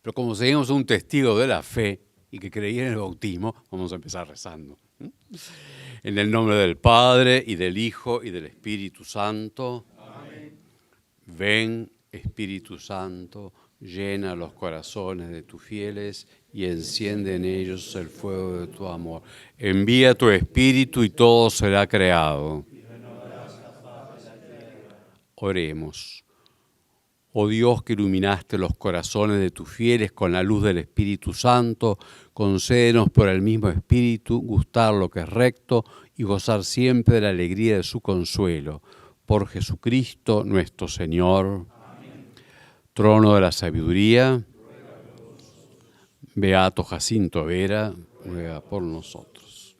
Pero como seguimos un testigo de la fe y que creía en el bautismo, vamos a empezar rezando. En el nombre del Padre, y del Hijo, y del Espíritu Santo. Amén. Ven, Espíritu Santo, llena los corazones de tus fieles y enciende en ellos el fuego de tu amor. Envía tu Espíritu y todo será creado. Oremos. Oh Dios, que iluminaste los corazones de tus fieles con la luz del Espíritu Santo, concédenos por el mismo Espíritu gustar lo que es recto y gozar siempre de la alegría de su consuelo. Por Jesucristo nuestro Señor. Amén. Trono de la sabiduría, Beato Jacinto Vera, ruega por nosotros.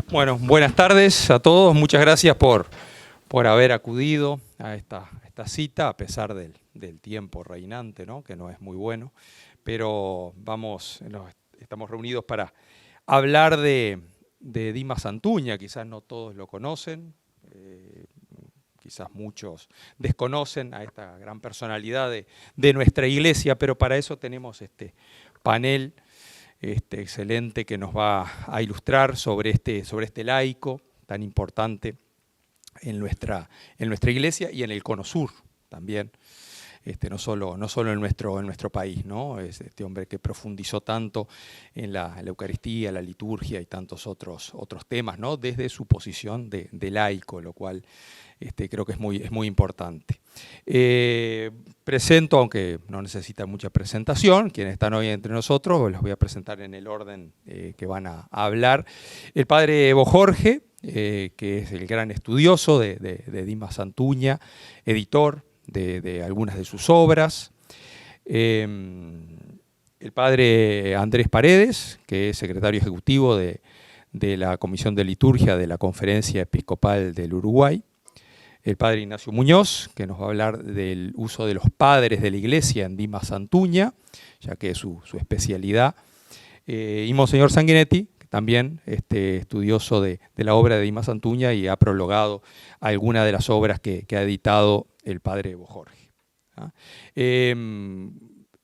Bueno, buenas tardes a todos. Muchas gracias por haber acudido a esta cita, a pesar del tiempo reinante, ¿no? Que no es muy bueno. Pero estamos reunidos para hablar de Dimas Antuña. Quizás no todos lo conocen, quizás muchos desconocen a esta gran personalidad de nuestra iglesia, pero para eso tenemos este panel excelente que nos va a ilustrar sobre este laico tan importante en nuestra iglesia y en el Cono Sur también, no solo en nuestro país, ¿no? Es este hombre que profundizó tanto en la Eucaristía, la liturgia y tantos otros temas, ¿no? Desde su posición de laico, lo cual creo que es muy importante. Presento, aunque no necesita mucha presentación, quienes están hoy entre nosotros, los voy a presentar en el orden que van a hablar. El padre Evo Jorge, que es el gran estudioso de Dimas Antuña, editor de algunas de sus obras. El padre Andrés Paredes, que es secretario ejecutivo de la Comisión de Liturgia de la Conferencia Episcopal del Uruguay. El padre Ignacio Muñoz, que nos va a hablar del uso de los padres de la Iglesia en Dimas Antuña, ya que es su especialidad. Y Monseñor Sanguinetti, también estudioso de la obra de Dimas Antuña y ha prologado algunas de las obras que ha editado el padre Evo Jorge.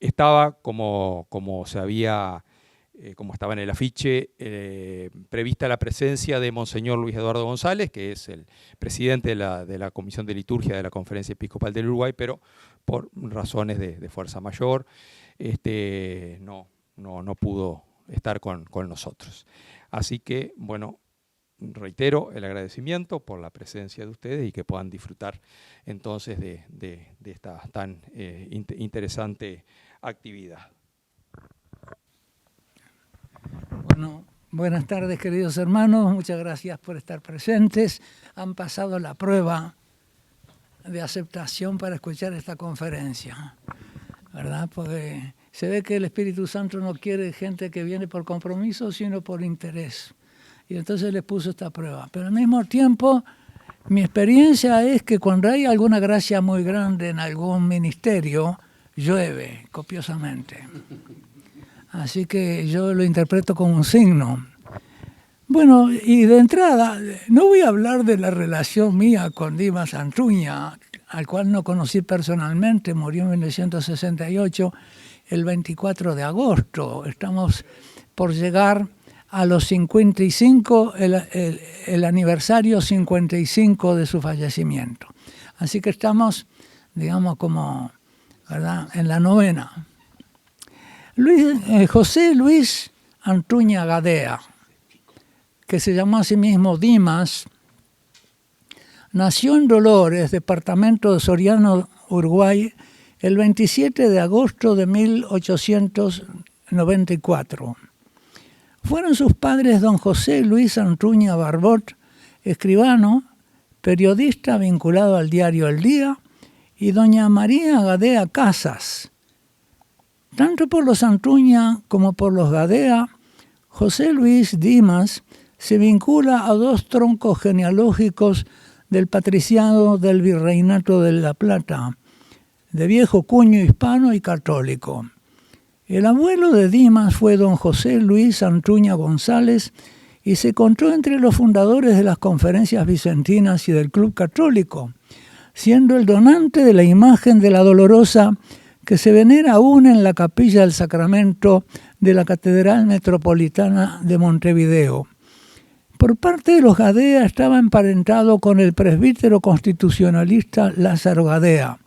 Estaba, como estaba en el afiche, prevista la presencia de Monseñor Luis Eduardo González, que es el presidente de la Comisión de Liturgia de la Conferencia Episcopal del Uruguay, pero por razones de fuerza mayor no pudo estar con nosotros. Así que, bueno, reitero el agradecimiento por la presencia de ustedes y que puedan disfrutar entonces de esta tan interesante actividad. Bueno, buenas tardes, queridos hermanos. Muchas gracias por estar presentes. Han pasado la prueba de aceptación para escuchar esta conferencia, ¿verdad? Porque se ve que el Espíritu Santo no quiere gente que viene por compromiso, sino por interés. Y entonces les puso esta prueba. Pero al mismo tiempo, mi experiencia es que cuando hay alguna gracia muy grande en algún ministerio, llueve copiosamente. Así que yo lo interpreto como un signo. Bueno, y de entrada, no voy a hablar de la relación mía con Dimas Antuña, al cual no conocí personalmente, murió en 1968, el 24 de agosto. Estamos por llegar a los 55, el aniversario 55 de su fallecimiento. Así que estamos, digamos, como, ¿verdad?, en la novena. José Luis Antuña Gadea, que se llamó a sí mismo Dimas, nació en Dolores, departamento de Soriano, Uruguay, el 27 de agosto de 1894. Fueron sus padres don José Luis Antuña Barbot, escribano, periodista vinculado al diario El Día, y doña María Gadea Casas. Tanto por los Antuña como por los Gadea, José Luis Dimas se vincula a dos troncos genealógicos del patriciado del Virreinato de La Plata, de viejo cuño hispano y católico. El abuelo de Dimas fue don José Luis Antuña González y se contó entre los fundadores de las conferencias vicentinas y del Club Católico. siendo el donante de la imagen de la Dolorosa que se venera aún en la capilla del Sacramento de la Catedral Metropolitana de Montevideo. Por parte de los Gadea estaba emparentado con el presbítero constitucionalista Lázaro Gadea.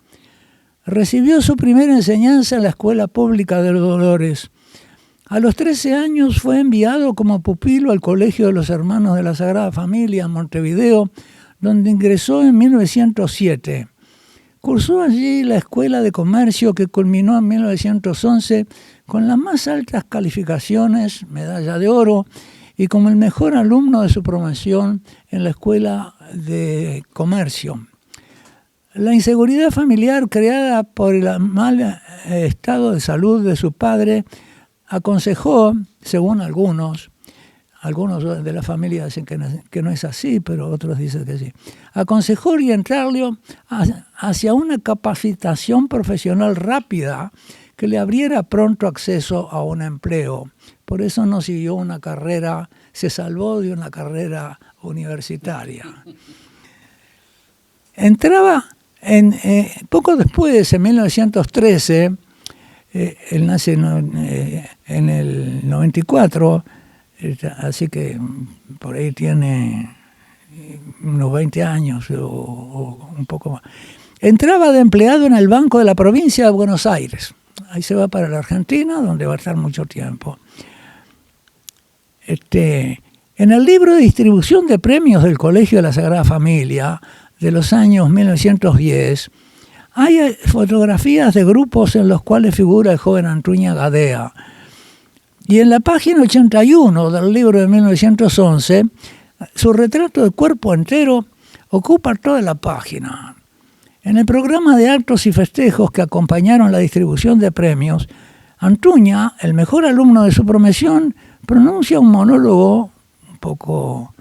Recibió su primera enseñanza en la Escuela Pública de los Dolores. A los 13 años fue enviado como pupilo al Colegio de los Hermanos de la Sagrada Familia en Montevideo, donde ingresó en 1907. Cursó allí la Escuela de Comercio, que culminó en 1911 con las más altas calificaciones, medalla de oro, y como el mejor alumno de su promoción en la Escuela de Comercio. La inseguridad familiar creada por el mal estado de salud de su padre aconsejó, según algunos de la familia dicen que no es así, pero otros dicen que sí, aconsejó orientarlo hacia una capacitación profesional rápida que le abriera pronto acceso a un empleo. Por eso no siguió una carrera, se salvó de una carrera universitaria. Entraba poco después, en 1913, él nace en el 94, así que por ahí tiene unos 20 años o un poco más. Entraba de empleado en el Banco de la Provincia de Buenos Aires. Ahí se va para la Argentina, donde va a estar mucho tiempo. En el libro de distribución de premios del Colegio de la Sagrada Familia de los años 1910, hay fotografías de grupos en los cuales figura el joven Antuña Gadea. Y en la página 81 del libro de 1911, su retrato de cuerpo entero ocupa toda la página. En el programa de actos y festejos que acompañaron la distribución de premios, Antuña, el mejor alumno de su promoción, pronuncia un monólogo un poco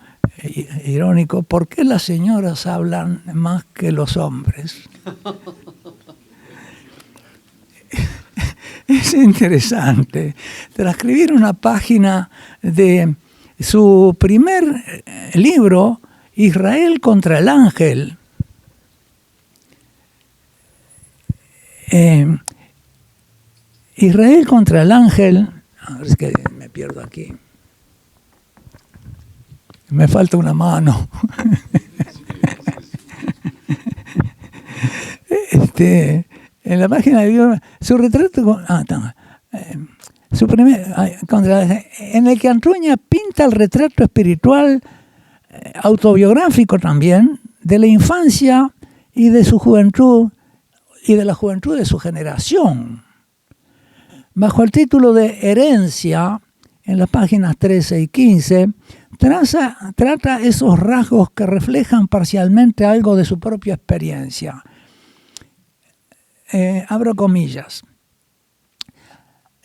irónico: ¿por qué las señoras hablan más que los hombres? Es interesante. Transcribir una página de su primer libro, Israel contra el ángel. Israel contra el ángel. A ver, es que me pierdo aquí. Me falta una mano. En la página de su retrato, en el que Antuña pinta el retrato espiritual, autobiográfico también, de la infancia y de su juventud y de la juventud de su generación. Bajo el título de Herencia, en las páginas 13 y 15, trata esos rasgos que reflejan parcialmente algo de su propia experiencia. Abro comillas.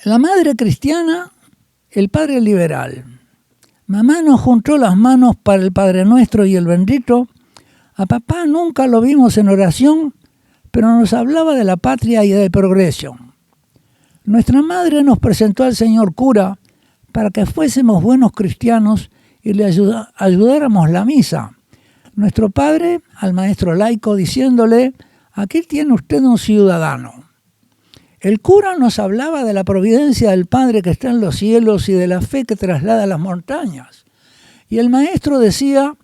La madre cristiana, el padre liberal. Mamá nos juntó las manos para el Padre Nuestro y el Bendito. A papá nunca lo vimos en oración, pero nos hablaba de la patria y del progreso. Nuestra madre nos presentó al señor cura para que fuésemos buenos cristianos y le ayudáramos la misa. Nuestro padre al maestro laico diciéndole: aquí tiene usted un ciudadano. El cura nos hablaba de la providencia del Padre que está en los cielos y de la fe que traslada las montañas. Y el maestro decía: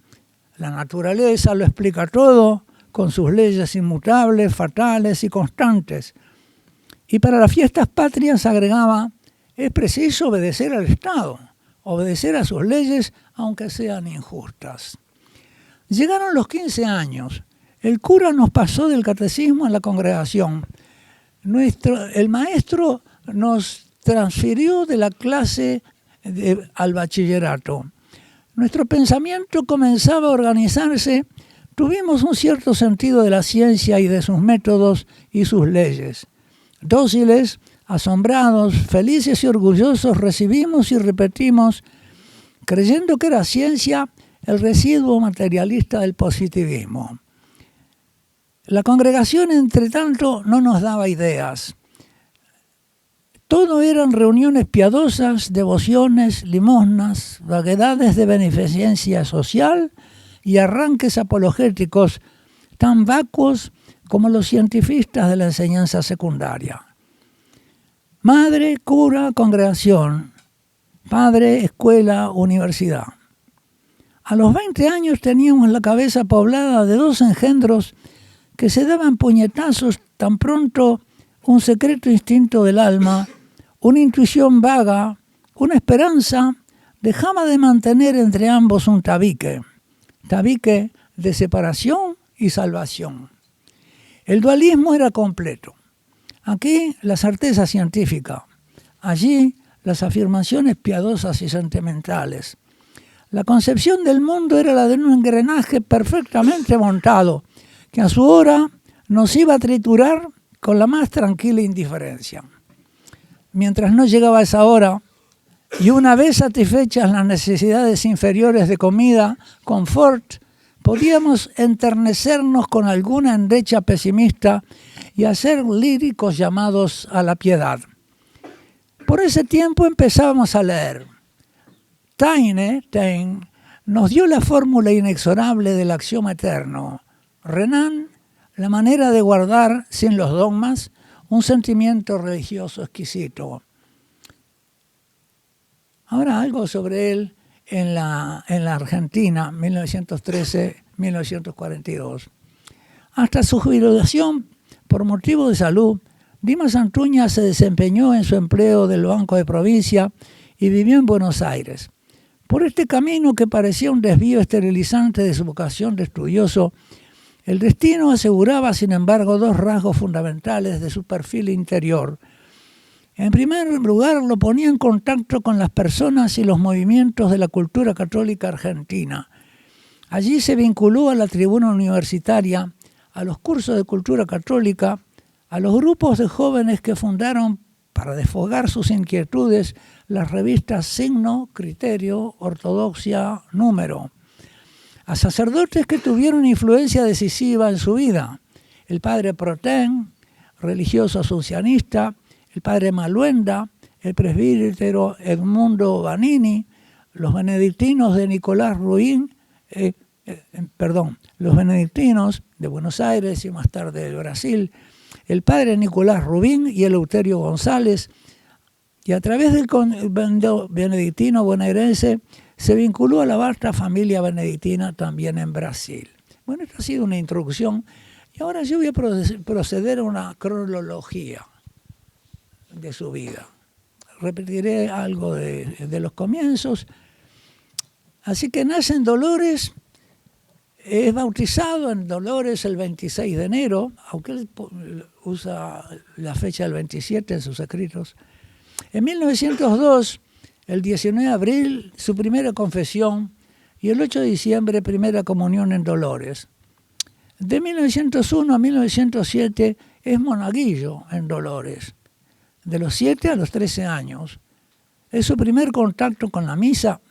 la naturaleza lo explica todo, con sus leyes inmutables, fatales y constantes. Y para las fiestas patrias agregaba: es preciso obedecer al Estado, obedecer a sus leyes, aunque sean injustas. Llegaron los 15 años. El cura nos pasó del catecismo a la congregación. El maestro nos transfirió de la clase al bachillerato. Nuestro pensamiento comenzaba a organizarse. Tuvimos un cierto sentido de la ciencia y de sus métodos y sus leyes. Dóciles, asombrados, felices y orgullosos, recibimos y repetimos, creyendo que era ciencia, el residuo materialista del positivismo. La congregación, entre tanto, no nos daba ideas. Todo eran reuniones piadosas, devociones, limosnas, vaguedades de beneficencia social y arranques apologéticos tan vacuos como los cientifistas de la enseñanza secundaria. Madre, cura, congregación. Padre, escuela, universidad. A los 20 años teníamos la cabeza poblada de 2 engendros que se daban puñetazos tan pronto un secreto instinto del alma, una intuición vaga, una esperanza, dejaba de mantener entre ambos un tabique de separación y salvación. El dualismo era completo. Aquí la certeza científica, allí las afirmaciones piadosas y sentimentales. La concepción del mundo era la de un engranaje perfectamente montado, que a su hora nos iba a triturar con la más tranquila indiferencia. Mientras no llegaba esa hora, y una vez satisfechas las necesidades inferiores de comida, confort, podíamos enternecernos con alguna endecha pesimista y hacer líricos llamados a la piedad. Por ese tiempo empezábamos a leer. Taine nos dio la fórmula inexorable del axioma eterno. Renan, la manera de guardar, sin los dogmas, un sentimiento religioso exquisito. Ahora algo sobre él en la Argentina, 1913-1942. Hasta su jubilación, por motivo de salud, Dimas Antuña se desempeñó en su empleo del Banco de Provincia y vivió en Buenos Aires. Por este camino que parecía un desvío esterilizante de su vocación de estudioso, el destino aseguraba, sin embargo, 2 rasgos fundamentales de su perfil interior. En primer lugar, lo ponía en contacto con las personas y los movimientos de la cultura católica argentina. Allí se vinculó a la tribuna universitaria, a los cursos de cultura católica, a los grupos de jóvenes que fundaron, para desfogar sus inquietudes, las revistas Signo, Criterio, Ortodoxia, Número. A sacerdotes que tuvieron influencia decisiva en su vida. El padre Protén, religioso asuncionista, el padre Maluenda, el presbítero Edmundo Vanini, los benedictinos de Nicolás Ruín, los benedictinos de Buenos Aires y más tarde de Brasil, el padre Nicolás Rubín y Eleuterio González, y a través del convento benedictino bonaerense se vinculó a la vasta familia benedictina también en Brasil. Bueno, esta ha sido una introducción y ahora yo voy a proceder a una cronología de su vida. Repetiré algo de los comienzos. Así que nace en Dolores, es bautizado en Dolores el 26 de enero, aunque él usa la fecha del 27 en sus escritos. En 1902, el 19 de abril, su primera confesión, y el 8 de diciembre, primera comunión en Dolores. De 1901 a 1907 es monaguillo en Dolores, de los 7 a los 13 años. Es su primer contacto con la misa.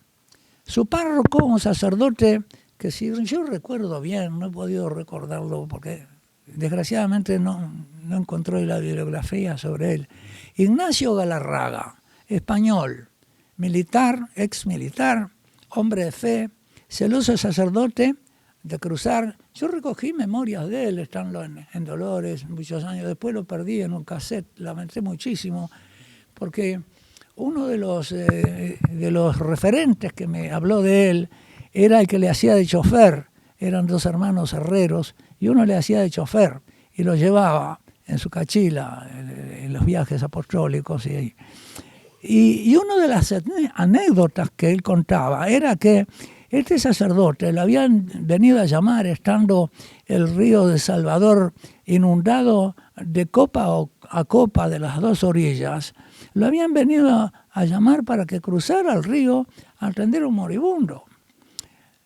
Su párroco, un sacerdote, que si yo recuerdo bien, no he podido recordarlo porque desgraciadamente no encontré la bibliografía sobre él. Ignacio Galarraga, español, militar, ex militar, hombre de fe, celoso sacerdote de cruzar. Yo recogí memorias de él, están en Dolores, muchos años después lo perdí en un cassette, lamenté muchísimo, porque uno de los referentes que me habló de él era el que le hacía de chofer. Eran 2 hermanos herreros y uno le hacía de chofer y lo llevaba en su cachila en los viajes apostólicos. Y una de las anécdotas que él contaba era que este sacerdote lo habían venido a llamar estando el río de Salvador inundado de copa a copa de las 2 orillas. Lo habían venido a llamar para que cruzara el río a atender a un moribundo.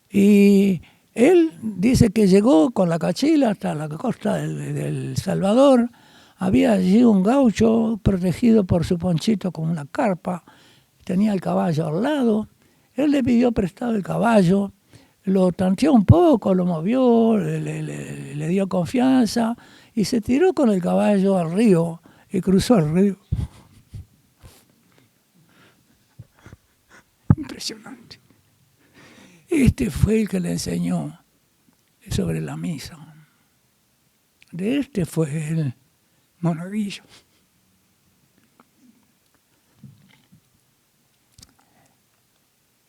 Y él dice que llegó con la cachila hasta la costa del Salvador. Había allí un gaucho protegido por su ponchito con una carpa. Tenía el caballo al lado. Él le pidió prestado el caballo. Lo tanteó un poco, lo movió, le dio confianza y se tiró con el caballo al río y cruzó el río. Impresionante. Este fue el que le enseñó sobre la misa. de este fue el monaguillo.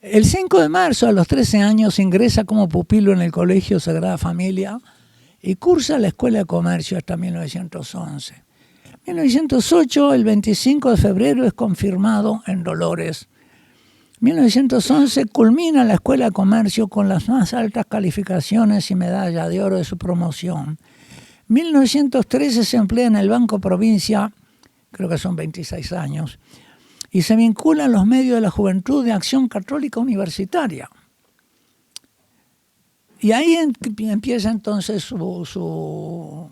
El 5 de marzo, a los 13 años, ingresa como pupilo en el Colegio Sagrada Familia y cursa la Escuela de Comercio hasta 1911. En 1908, el 25 de febrero, es confirmado en Dolores. En 1911 culmina la Escuela de Comercio con las más altas calificaciones y medalla de oro de su promoción. En 1913 se emplea en el Banco Provincia, creo que son 26 años, y se vincula a los medios de la Juventud de Acción Católica Universitaria. Y ahí empieza entonces su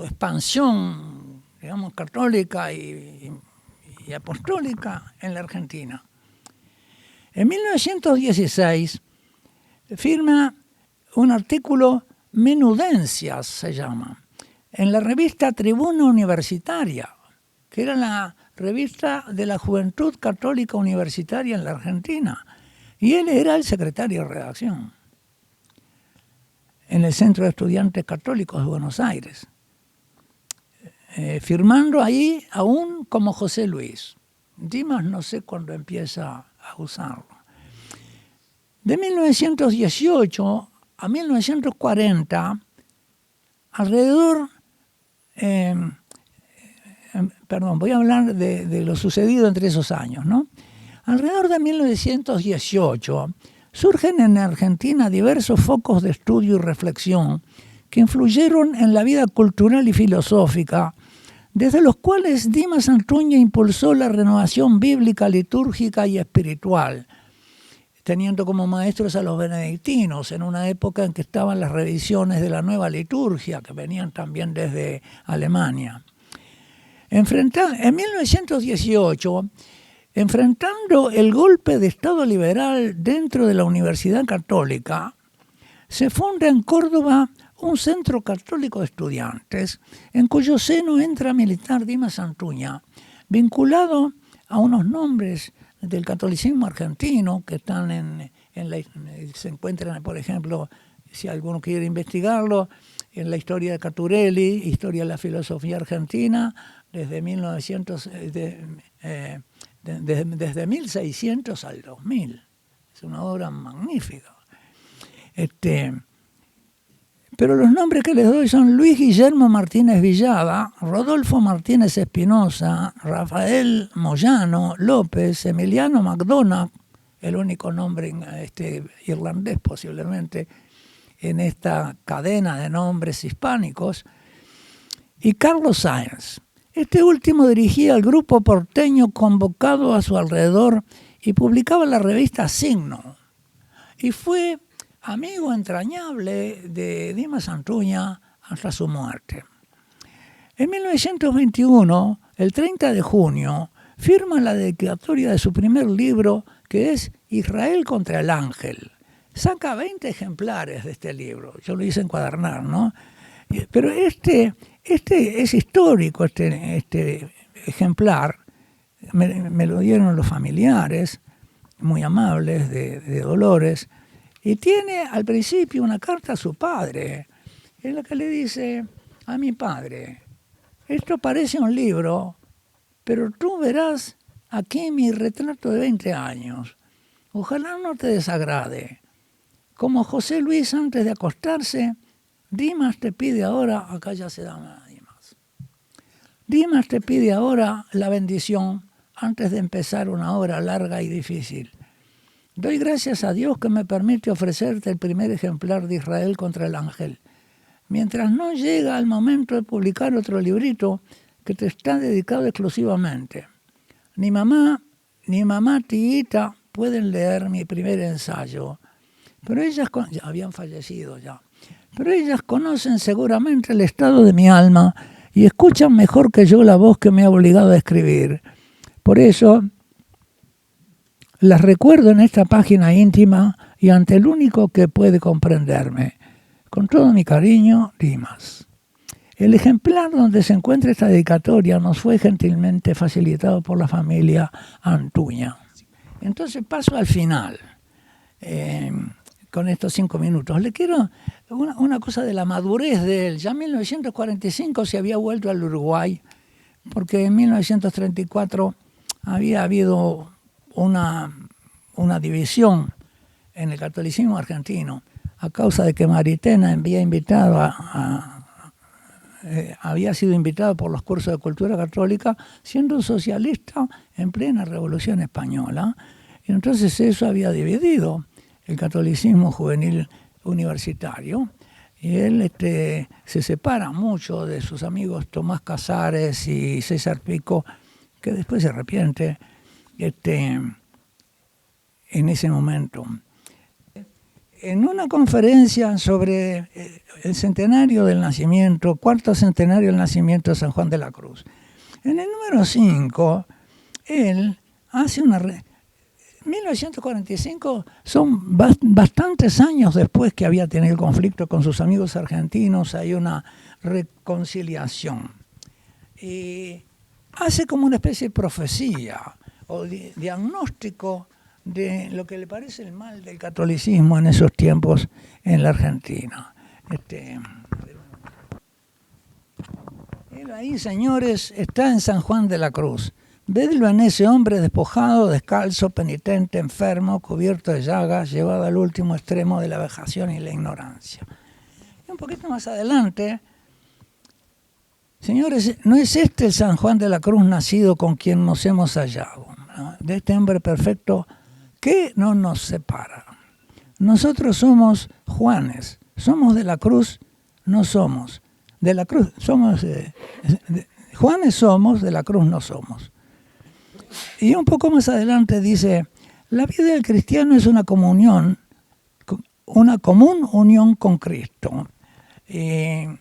expansión, digamos, católica y apostólica en la Argentina. En 1916 firma un artículo, Menudencias se llama, en la revista Tribuna Universitaria, que era la revista de la Juventud Católica Universitaria en la Argentina. Y él era el secretario de redacción en el Centro de Estudiantes Católicos de Buenos Aires, firmando ahí aún como José Luis. Dimas no sé cuándo empieza a usarlo. De 1918 a 1940, alrededor, voy a hablar de lo sucedido entre esos años, ¿no? Alrededor de 1918 surgen en Argentina diversos focos de estudio y reflexión que influyeron en la vida cultural y filosófica, desde los cuales Dimas Antuña impulsó la renovación bíblica, litúrgica y espiritual, teniendo como maestros a los benedictinos, en una época en que estaban las revisiones de la nueva liturgia, que venían también desde Alemania. En 1918, enfrentando el golpe de Estado liberal dentro de la Universidad Católica, se funda en Córdoba un centro católico de estudiantes, en cuyo seno entra a militar Dimas Antuña, vinculado a unos nombres del catolicismo argentino que están se encuentran, por ejemplo, si alguno quiere investigarlo, en la historia de Caturelli, Historia de la Filosofía Argentina, desde 1600 al 2000. Es una obra magnífica. Pero los nombres que les doy son Luis Guillermo Martínez Villada, Rodolfo Martínez Espinosa, Rafael Moyano López, Emiliano McDonagh, el único nombre irlandés posiblemente en esta cadena de nombres hispánicos, y Carlos Sáenz. Este último dirigía al grupo porteño convocado a su alrededor y publicaba la revista Signo. Y fue amigo entrañable de Dimas Antuña hasta su muerte. En 1921, el 30 de junio, firma la dedicatoria de su primer libro, que es Israel contra el Ángel. Saca 20 ejemplares de este libro. Yo lo hice encuadernar, ¿no? Pero este es histórico, este ejemplar. Me lo dieron los familiares, muy amables, de Dolores. Y tiene al principio una carta a su padre, en la que le dice a mi padre, esto parece un libro, pero tú verás aquí mi retrato de 20 años. Ojalá no te desagrade. Como José Luis antes de acostarse, Dimas te pide ahora, acá ya se da Dimas. Dimas te pide ahora la bendición antes de empezar una obra larga y difícil. Doy gracias a Dios que me permite ofrecerte el primer ejemplar de Israel contra el Ángel. Mientras no llega el momento de publicar otro librito que te está dedicado exclusivamente. Ni mamá Tiita pueden leer mi primer ensayo, pero ellas ya habían fallecido ya. Pero ellas conocen seguramente el estado de mi alma y escuchan mejor que yo la voz que me ha obligado a escribir. Por eso las recuerdo en esta página íntima y ante el único que puede comprenderme. Con todo mi cariño, Dimas. El ejemplar donde se encuentra esta dedicatoria nos fue gentilmente facilitado por la familia Antuña. Entonces paso al final. con estos 5 minutos. Le quiero una cosa de la madurez de él. Ya en 1945 se había vuelto al Uruguay, porque en 1934 había habido una división en el catolicismo argentino, a causa de que Maritena había sido invitado por los cursos de cultura católica, siendo un socialista en plena Revolución Española. Y entonces eso había dividido el catolicismo juvenil universitario. Y él se separa mucho de sus amigos Tomás Casares y César Pico, que después se arrepiente en ese momento. En una conferencia sobre el centenario del nacimiento, cuarto centenario del nacimiento de San Juan de la Cruz, en el número 5, él hace 1945 son bastantes años después que había tenido el conflicto con sus amigos argentinos, hay una reconciliación. Y hace como una especie de profecía o diagnóstico de lo que le parece el mal del catolicismo en esos tiempos en la Argentina. Él ahí, señores, está en San Juan de la Cruz. Vedlo en ese hombre despojado, descalzo, penitente, enfermo, cubierto de llagas, llevado al último extremo de la vejación y la ignorancia. Y un poquito más adelante, señores, ¿no es este el San Juan de la Cruz nacido con quien nos hemos hallado, ¿no? De este hombre perfecto, ¿qué no nos separa? Nosotros somos Juanes, somos de la cruz, no somos. De la cruz somos, Juanes somos, de la cruz no somos. Y un poco más adelante dice, la vida del cristiano es una comunión, una común unión con Cristo. El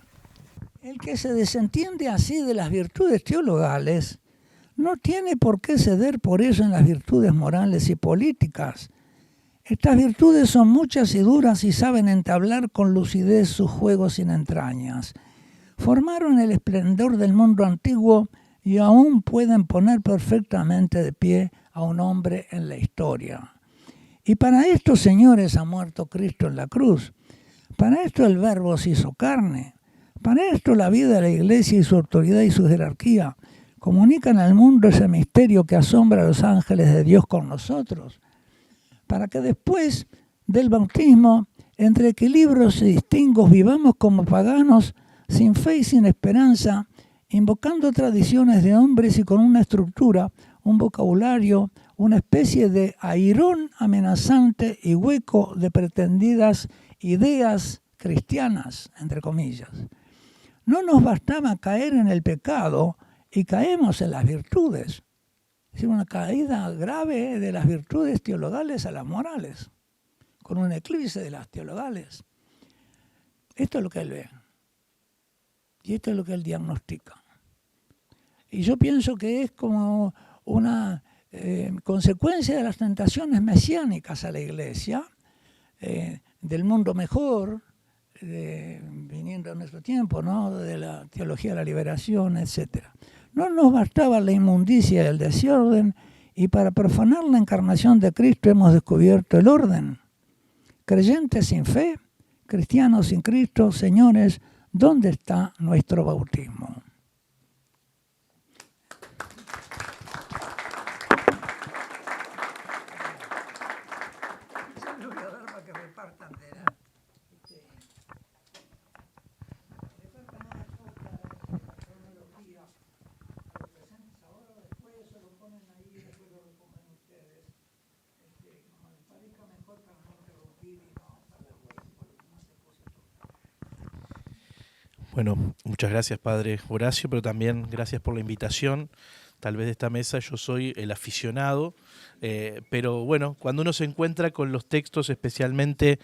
que se desentiende así de las virtudes teologales no tiene por qué ceder por eso en las virtudes morales y políticas. Estas virtudes son muchas y duras y saben entablar con lucidez sus juegos sin entrañas. Formaron el esplendor del mundo antiguo y aún pueden poner perfectamente de pie a un hombre en la historia. Y para esto, señores, ha muerto Cristo en la cruz. Para esto el Verbo se hizo carne. Para esto la vida de la Iglesia y su autoridad y su jerarquía comunican al mundo ese misterio que asombra a los ángeles de Dios con nosotros. Para que después del bautismo, entre equilibrios y distingos, vivamos como paganos, sin fe y sin esperanza, invocando tradiciones de hombres y con una estructura, un vocabulario, una especie de airón amenazante y hueco de pretendidas ideas cristianas, entre comillas. No nos bastaba caer en el pecado y caemos en las virtudes. Es una caída grave de las virtudes teologales a las morales, con un eclipse de las teologales. Esto es lo que él ve. Y esto es lo que él diagnostica. Y yo pienso que es como una consecuencia de las tentaciones mesiánicas a la Iglesia, del mundo mejor, viniendo a nuestro tiempo, ¿no? De la teología de la liberación, etc. No nos bastaba la inmundicia y el desorden, y para profanar la encarnación de Cristo hemos descubierto el orden. Creyentes sin fe, cristianos sin Cristo, señores, ¿dónde está nuestro bautismo? Bueno, muchas gracias, Padre Horacio, pero también gracias por la invitación. Tal vez de esta mesa yo soy el aficionado, pero bueno, cuando uno se encuentra con los textos especialmente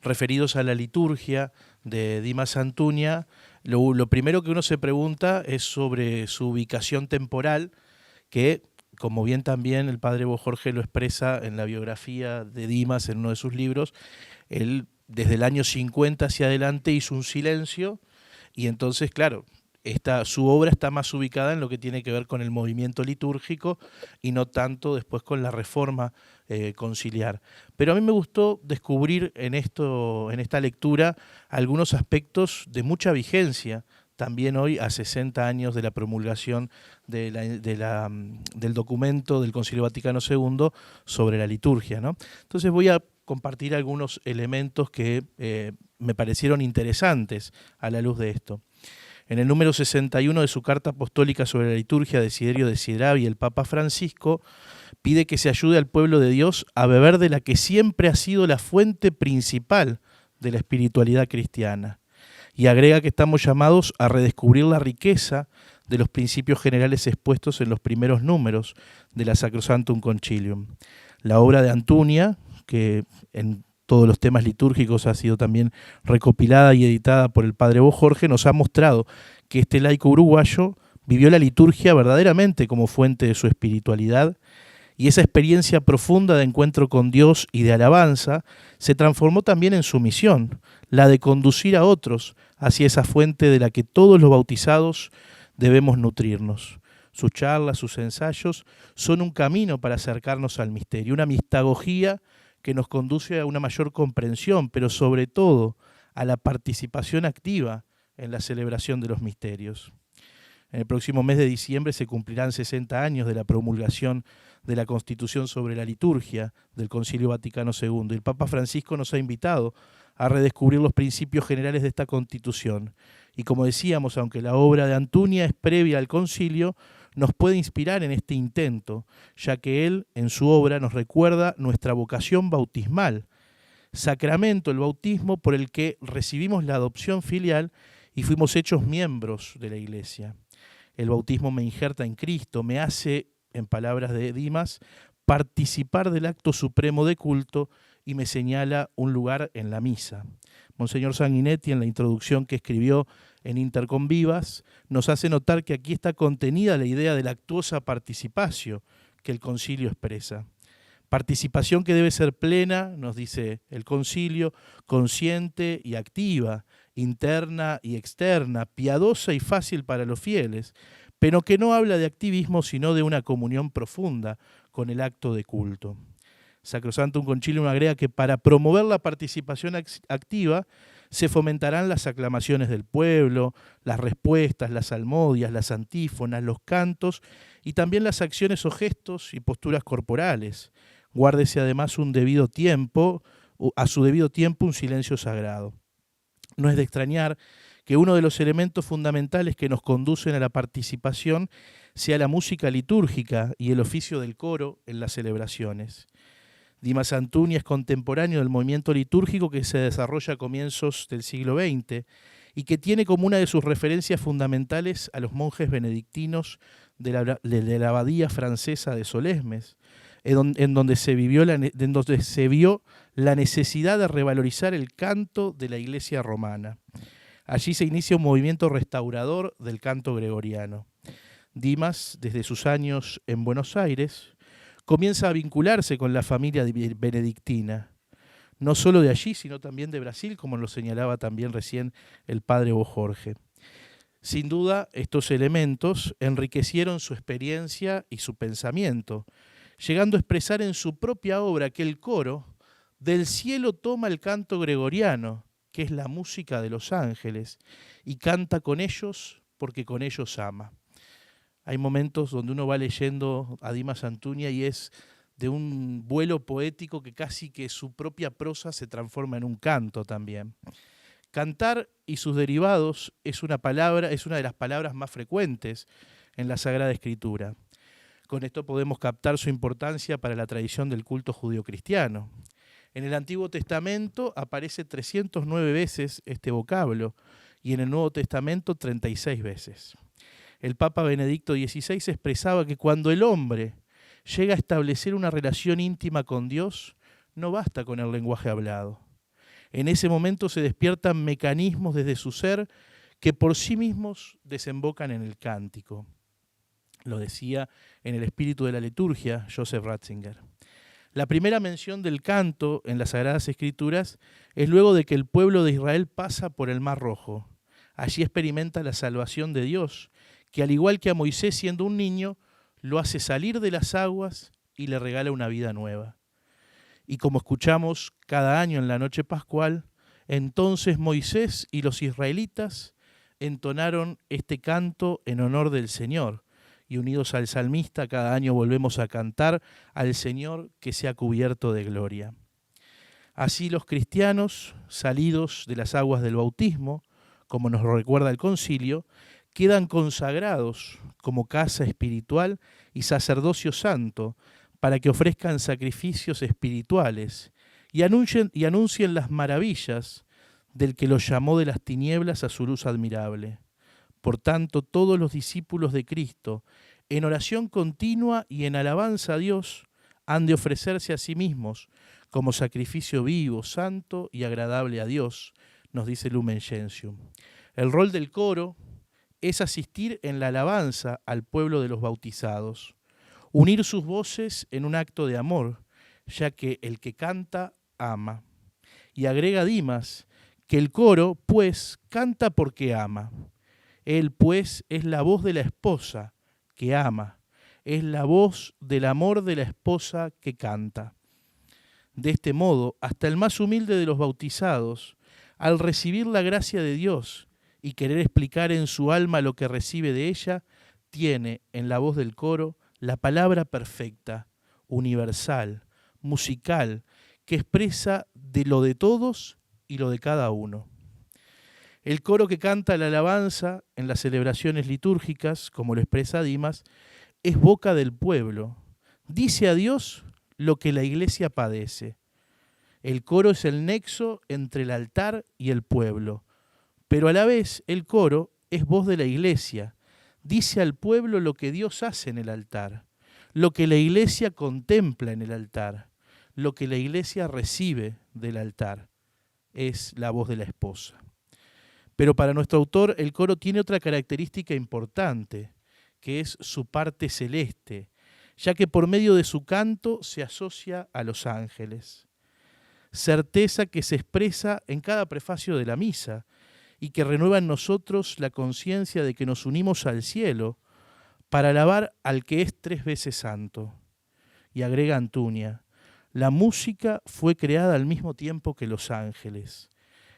referidos a la liturgia de Dimas Antuña, lo primero que uno se pregunta es sobre su ubicación temporal, que, como bien también el Padre Jorge lo expresa en la biografía de Dimas en uno de sus libros, él desde el año 50 hacia adelante hizo un silencio. Y entonces, claro, su obra está más ubicada en lo que tiene que ver con el movimiento litúrgico y no tanto después con la reforma conciliar. Pero a mí me gustó descubrir en esta lectura algunos aspectos de mucha vigencia, también hoy a 60 años de la promulgación del documento del Concilio Vaticano II sobre la liturgia, ¿no? Entonces voy a compartir algunos elementos que me parecieron interesantes a la luz de esto. En el número 61 de su carta apostólica sobre la liturgia, Desiderio Desideravi, el Papa Francisco pide que se ayude al pueblo de Dios a beber de la que siempre ha sido la fuente principal de la espiritualidad cristiana. Y agrega que estamos llamados a redescubrir la riqueza de los principios generales expuestos en los primeros números de la Sacrosanctum Concilium. La obra de Antunia, que en todos los temas litúrgicos ha sido también recopilada y editada por el padre Bo Jorge, nos ha mostrado que este laico uruguayo vivió la liturgia verdaderamente como fuente de su espiritualidad, y esa experiencia profunda de encuentro con Dios y de alabanza se transformó también en su misión, la de conducir a otros hacia esa fuente de la que todos los bautizados debemos nutrirnos. Sus charlas, sus ensayos son un camino para acercarnos al misterio, una mistagogía que nos conduce a una mayor comprensión, pero sobre todo a la participación activa en la celebración de los misterios. En el próximo mes de diciembre se cumplirán 60 años de la promulgación de la Constitución sobre la liturgia del Concilio Vaticano II. Y el Papa Francisco nos ha invitado a redescubrir los principios generales de esta Constitución. Y como decíamos, aunque la obra de Antunia es previa al concilio, nos puede inspirar en este intento, ya que él, en su obra, nos recuerda nuestra vocación bautismal, sacramento, el bautismo, por el que recibimos la adopción filial y fuimos hechos miembros de la Iglesia. El bautismo me injerta en Cristo, me hace, en palabras de Dimas, participar del acto supremo de culto y me señala un lugar en la misa. Monseñor Sanguinetti, en la introducción que escribió en Interconvivas, nos hace notar que aquí está contenida la idea de la actuosa participatio que el concilio expresa. Participación que debe ser plena, nos dice el concilio, consciente y activa, interna y externa, piadosa y fácil para los fieles, pero que no habla de activismo, sino de una comunión profunda con el acto de culto. Sacrosanctum Concilium agrega que para promover la participación activa se fomentarán las aclamaciones del pueblo, las respuestas, las salmodias, las antífonas, los cantos y también las acciones o gestos y posturas corporales. Guárdese además a su debido tiempo un silencio sagrado. No es de extrañar que uno de los elementos fundamentales que nos conducen a la participación sea la música litúrgica y el oficio del coro en las celebraciones. Dimas Antunia es contemporáneo del movimiento litúrgico que se desarrolla a comienzos del siglo XX y que tiene como una de sus referencias fundamentales a los monjes benedictinos de la abadía francesa de Solesmes, en donde se vio la necesidad de revalorizar el canto de la Iglesia romana. Allí se inicia un movimiento restaurador del canto gregoriano. Dimas, desde sus años en Buenos Aires, comienza a vincularse con la familia benedictina, no solo de allí, sino también de Brasil, como lo señalaba también recién el padre Bo Jorge. Sin duda, estos elementos enriquecieron su experiencia y su pensamiento, llegando a expresar en su propia obra que el coro del cielo toma el canto gregoriano, que es la música de los ángeles, y canta con ellos porque con ellos ama. Hay momentos donde uno va leyendo a Dimas Antunia y es de un vuelo poético que casi que su propia prosa se transforma en un canto también. Cantar y sus derivados es una de las palabras más frecuentes en la Sagrada Escritura. Con esto podemos captar su importancia para la tradición del culto judio-cristiano. En el Antiguo Testamento aparece 309 veces este vocablo y en el Nuevo Testamento 36 veces. El Papa Benedicto XVI expresaba que cuando el hombre llega a establecer una relación íntima con Dios, no basta con el lenguaje hablado. En ese momento se despiertan mecanismos desde su ser que por sí mismos desembocan en el cántico. Lo decía en El espíritu de la liturgia Joseph Ratzinger. La primera mención del canto en las Sagradas Escrituras es luego de que el pueblo de Israel pasa por el Mar Rojo. Allí experimenta la salvación de Dios, que al igual que a Moisés siendo un niño, lo hace salir de las aguas y le regala una vida nueva. Y como escuchamos cada año en la noche pascual, entonces Moisés y los israelitas entonaron este canto en honor del Señor. Y unidos al salmista, cada año volvemos a cantar al Señor que se ha cubierto de gloria. Así los cristianos, salidos de las aguas del bautismo, como nos lo recuerda el concilio, quedan consagrados como casa espiritual y sacerdocio santo para que ofrezcan sacrificios espirituales y anuncien las maravillas del que los llamó de las tinieblas a su luz admirable. Por tanto, todos los discípulos de Cristo, en oración continua y en alabanza a Dios, han de ofrecerse a sí mismos como sacrificio vivo, santo y agradable a Dios, nos dice Lumen Gentium. El rol del coro es asistir en la alabanza al pueblo de los bautizados, unir sus voces en un acto de amor, ya que el que canta, ama. Y agrega Dimas que el coro, pues, canta porque ama. Él, pues, es la voz de la esposa que ama, es la voz del amor de la esposa que canta. De este modo, hasta el más humilde de los bautizados, al recibir la gracia de Dios y querer explicar en su alma lo que recibe de ella, tiene en la voz del coro la palabra perfecta, universal, musical, que expresa de lo de todos y lo de cada uno. El coro que canta la alabanza en las celebraciones litúrgicas, como lo expresa Dimas, es boca del pueblo. Dice a Dios lo que la Iglesia padece. El coro es el nexo entre el altar y el pueblo, pero a la vez el coro es voz de la Iglesia. Dice al pueblo lo que Dios hace en el altar, lo que la Iglesia contempla en el altar, lo que la Iglesia recibe del altar. Es la voz de la esposa. Pero para nuestro autor el coro tiene otra característica importante, que es su parte celeste, ya que por medio de su canto se asocia a los ángeles. Certeza que se expresa en cada prefacio de la misa y que renueva en nosotros la conciencia de que nos unimos al cielo para alabar al que es 3 veces santo. Y agrega Antuña, la música fue creada al mismo tiempo que los ángeles.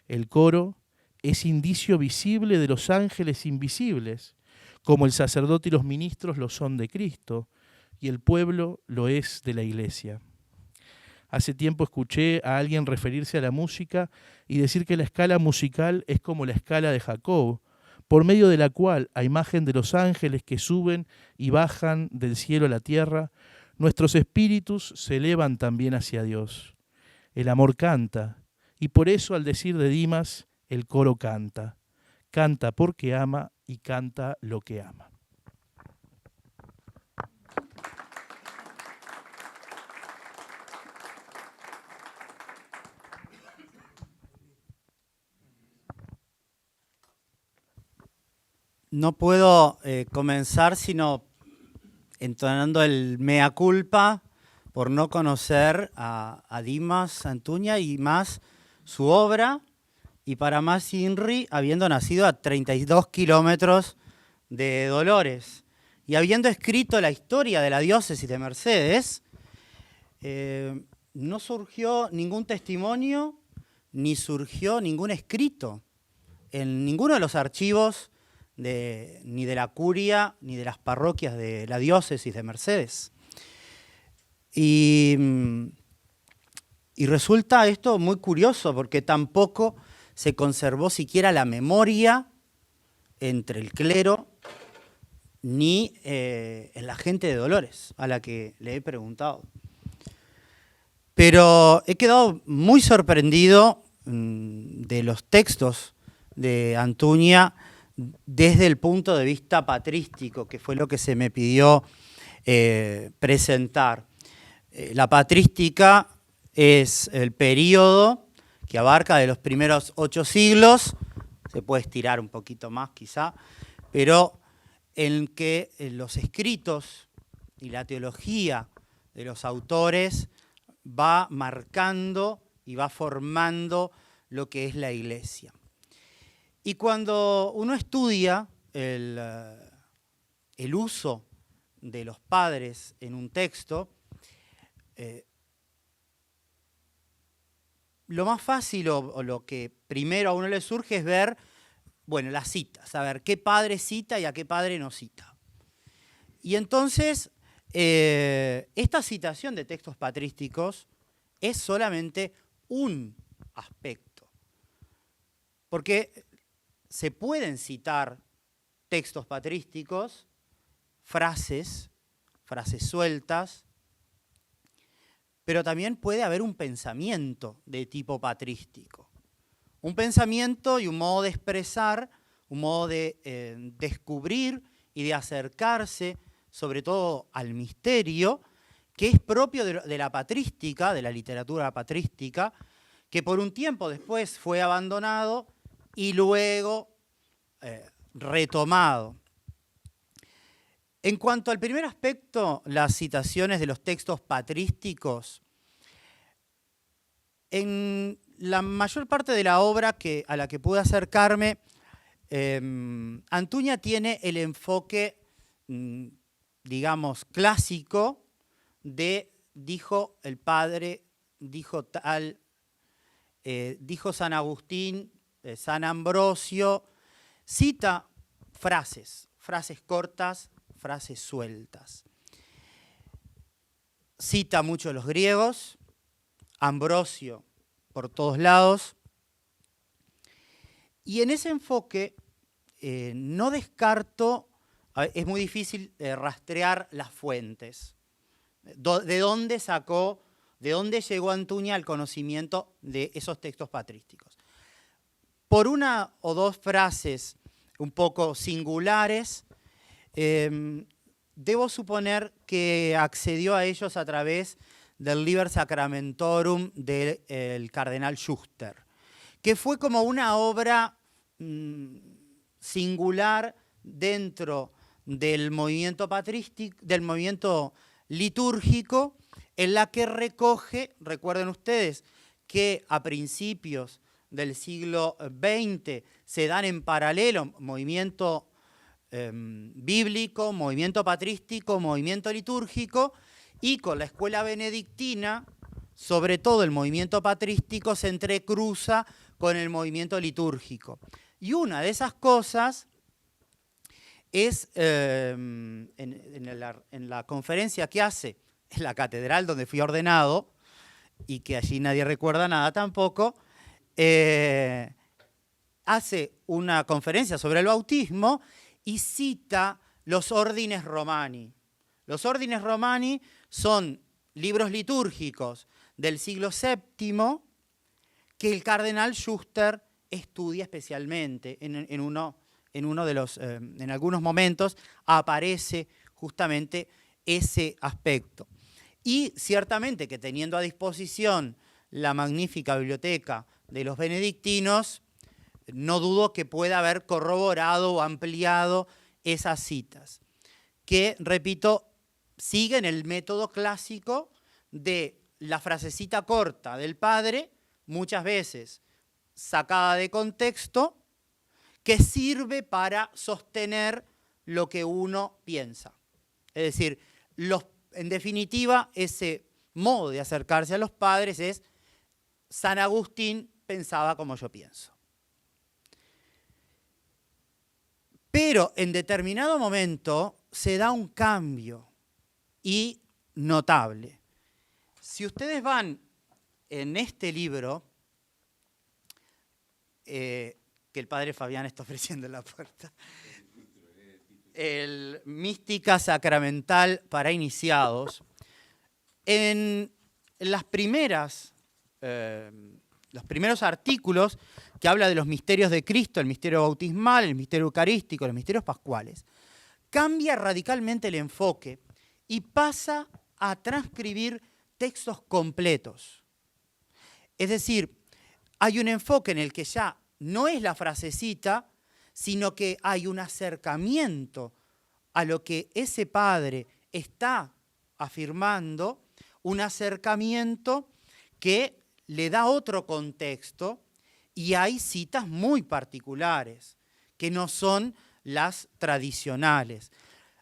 El coro es indicio visible de los ángeles invisibles, como el sacerdote y los ministros lo son de Cristo, y el pueblo lo es de la Iglesia. Hace tiempo escuché a alguien referirse a la música y decir que la escala musical es como la escala de Jacob, por medio de la cual, a imagen de los ángeles que suben y bajan del cielo a la tierra, nuestros espíritus se elevan también hacia Dios. El amor canta, y por eso al decir de Dimas, el coro canta. Canta porque ama y canta lo que ama. No puedo comenzar sino entonando el mea culpa por no conocer a Dimas Antuña y más su obra, y para más INRI, habiendo nacido a 32 kilómetros de Dolores y habiendo escrito la historia de la diócesis de Mercedes, no surgió ningún testimonio ni surgió ningún escrito en ninguno de los archivos ni de la curia ni de las parroquias de la diócesis de Mercedes. Y resulta esto muy curioso porque tampoco se conservó siquiera la memoria entre el clero ni en la gente de Dolores, a la que le he preguntado. Pero he quedado muy sorprendido de los textos de Antuña desde el punto de vista patrístico, que fue lo que se me pidió presentar. La patrística es el periodo que abarca de los primeros 8 siglos, se puede estirar un poquito más quizá, pero en que los escritos y la teología de los autores va marcando y va formando lo que es la Iglesia. Y cuando uno estudia el uso de los padres en un texto, lo más fácil o lo que primero a uno le surge es ver, bueno, las citas, saber qué padre cita y a qué padre no cita. Y entonces, esta citación de textos patrísticos es solamente un aspecto. Porque se pueden citar textos patrísticos, frases sueltas, pero también puede haber un pensamiento de tipo patrístico. Un pensamiento y un modo de expresar, un modo de descubrir y de acercarse, sobre todo al misterio, que es propio de la patrística, de la literatura patrística, que por un tiempo después fue abandonado y luego retomado. En cuanto al primer aspecto, las citaciones de los textos patrísticos, en la mayor parte de la obra a la que pude acercarme, Antuña tiene el enfoque, digamos, clásico de dijo el padre, dijo tal, dijo San Agustín, San Ambrosio, cita frases cortas, frases sueltas. Cita mucho a los griegos, Ambrosio por todos lados, y en ese enfoque no descarto, es muy difícil rastrear las fuentes, de dónde llegó Antuña al conocimiento de esos textos patrísticos. Por una o dos frases un poco singulares, debo suponer que accedió a ellos a través del Liber Sacramentorum del cardenal Schuster, que fue como una obra singular dentro del movimiento patrístico, del movimiento litúrgico, en la que recoge, recuerden ustedes, que a principios del siglo XX se dan en paralelo movimiento bíblico, movimiento patrístico, movimiento litúrgico, y con la escuela benedictina, sobre todo el movimiento patrístico se entrecruza con el movimiento litúrgico. Y una de esas cosas es en la conferencia que hace en la catedral donde fui ordenado, y que allí nadie recuerda nada tampoco, hace una conferencia sobre el bautismo y cita los Ordines Romani. Los Ordines Romani son libros litúrgicos del siglo VII que el cardenal Schuster estudia especialmente. En algunos momentos aparece justamente ese aspecto. Y ciertamente que teniendo a disposición la magnífica biblioteca de los benedictinos, no dudo que pueda haber corroborado o ampliado esas citas, que, repito, siguen el método clásico de la frasecita corta del padre, muchas veces sacada de contexto, que sirve para sostener lo que uno piensa. Es decir, en definitiva, ese modo de acercarse a los padres es San Agustín pensaba como yo pienso. Pero en determinado momento se da un cambio y notable. Si ustedes van en este libro, que el padre Fabián está ofreciendo en la puerta, el Mística Sacramental para Iniciados, en los primeros artículos que habla de los misterios de Cristo, el misterio bautismal, el misterio eucarístico, los misterios pascuales, cambia radicalmente el enfoque y pasa a transcribir textos completos. Es decir, hay un enfoque en el que ya no es la frasecita, sino que hay un acercamiento a lo que ese padre está afirmando, un acercamiento que le da otro contexto, y hay citas muy particulares, que no son las tradicionales.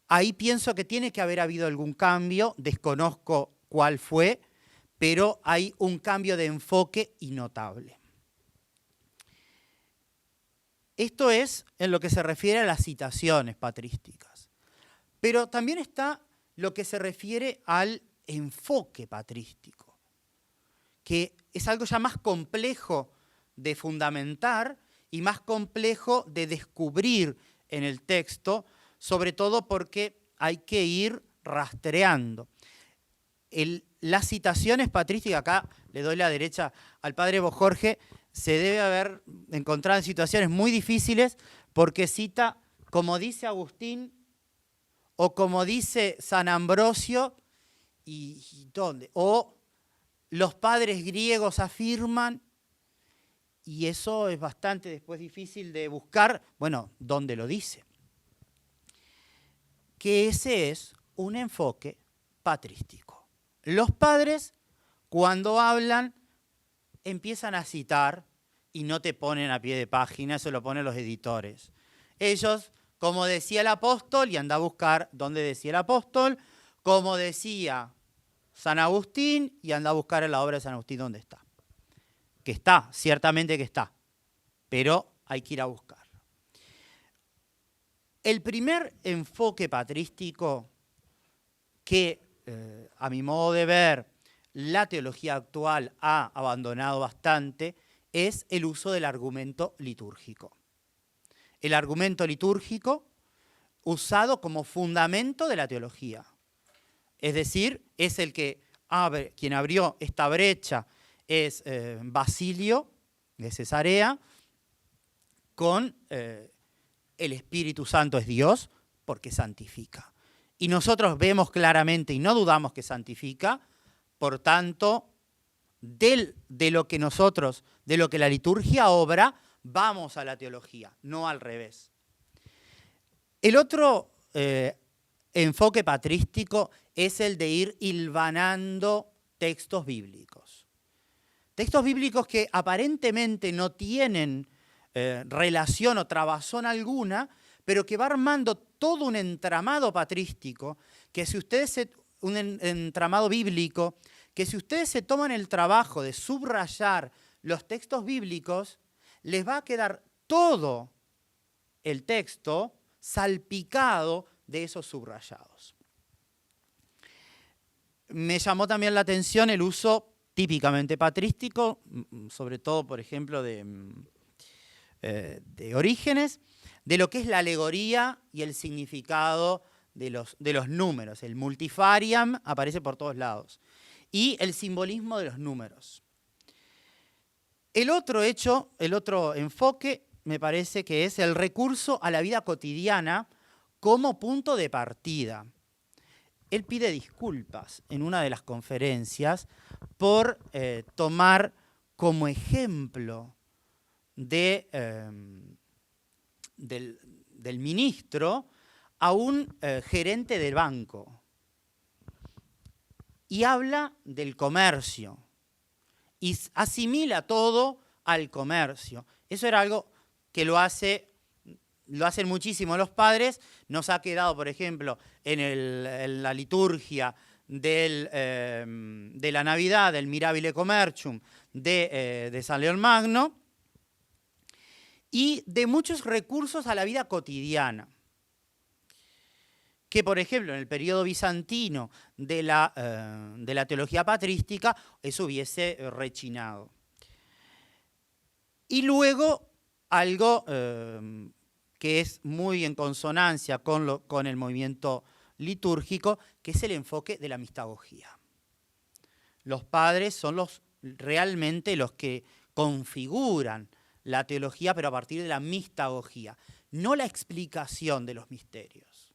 Ahí pienso que tiene que haber habido algún cambio, desconozco cuál fue, pero hay un cambio de enfoque y notable. Esto es en lo que se refiere a las citaciones patrísticas. Pero también está lo que se refiere al enfoque patrístico, que es algo ya más complejo de fundamentar y más complejo de descubrir en el texto, sobre todo porque hay que ir rastreando. Las citaciones patrísticas, acá le doy la derecha al padre Bojorge, se debe haber encontrado en situaciones muy difíciles porque cita, como dice Agustín o como dice San Ambrosio, y ¿dónde? O los padres griegos afirman, y eso es bastante después difícil de buscar, bueno, ¿dónde lo dice? Que ese es un enfoque patrístico. Los padres, cuando hablan, empiezan a citar y no te ponen a pie de página, eso lo ponen los editores. Ellos, como decía el apóstol, y anda a buscar dónde decía el apóstol, como decía San Agustín, y anda a buscar en la obra de San Agustín dónde está. Que está, ciertamente que está, pero hay que ir a buscar. El primer enfoque patrístico que, a mi modo de ver, la teología actual ha abandonado bastante es el uso del argumento litúrgico. El argumento litúrgico usado como fundamento de la teología. Es decir, es el que abre, quien abrió esta brecha es Basilio de Cesarea, con el Espíritu Santo es Dios, porque santifica. Y nosotros vemos claramente y no dudamos que santifica, por tanto, de lo que la liturgia obra, vamos a la teología, no al revés. El otro enfoque patrístico es el de ir hilvanando textos bíblicos. Textos bíblicos que aparentemente no tienen relación o trabazón alguna, pero que va armando todo un entramado patrístico, que si ustedes un entramado bíblico, que si ustedes se toman el trabajo de subrayar los textos bíblicos, les va a quedar todo el texto salpicado de esos subrayados. Me llamó también la atención el uso típicamente patrístico, sobre todo, por ejemplo, de Orígenes, de lo que es la alegoría y el significado de los números. El multifariam aparece por todos lados. Y el simbolismo de los números. El otro enfoque, me parece que es el recurso a la vida cotidiana como punto de partida. Él pide disculpas en una de las conferencias por tomar como ejemplo del ministro a un gerente del banco. Y habla del comercio. Y asimila todo al comercio. Eso era algo que lo hacen muchísimo los padres. Nos ha quedado, por ejemplo, en la liturgia de la Navidad, del Mirabile Commercium de San León Magno, y de muchos recursos a la vida cotidiana. Que, por ejemplo, en el periodo bizantino de la teología patrística, eso hubiese rechinado. Y luego, algo que es muy en consonancia con el movimiento litúrgico, que es el enfoque de la mistagogía. Los padres son realmente los que configuran la teología, pero a partir de la mistagogía, no la explicación de los misterios,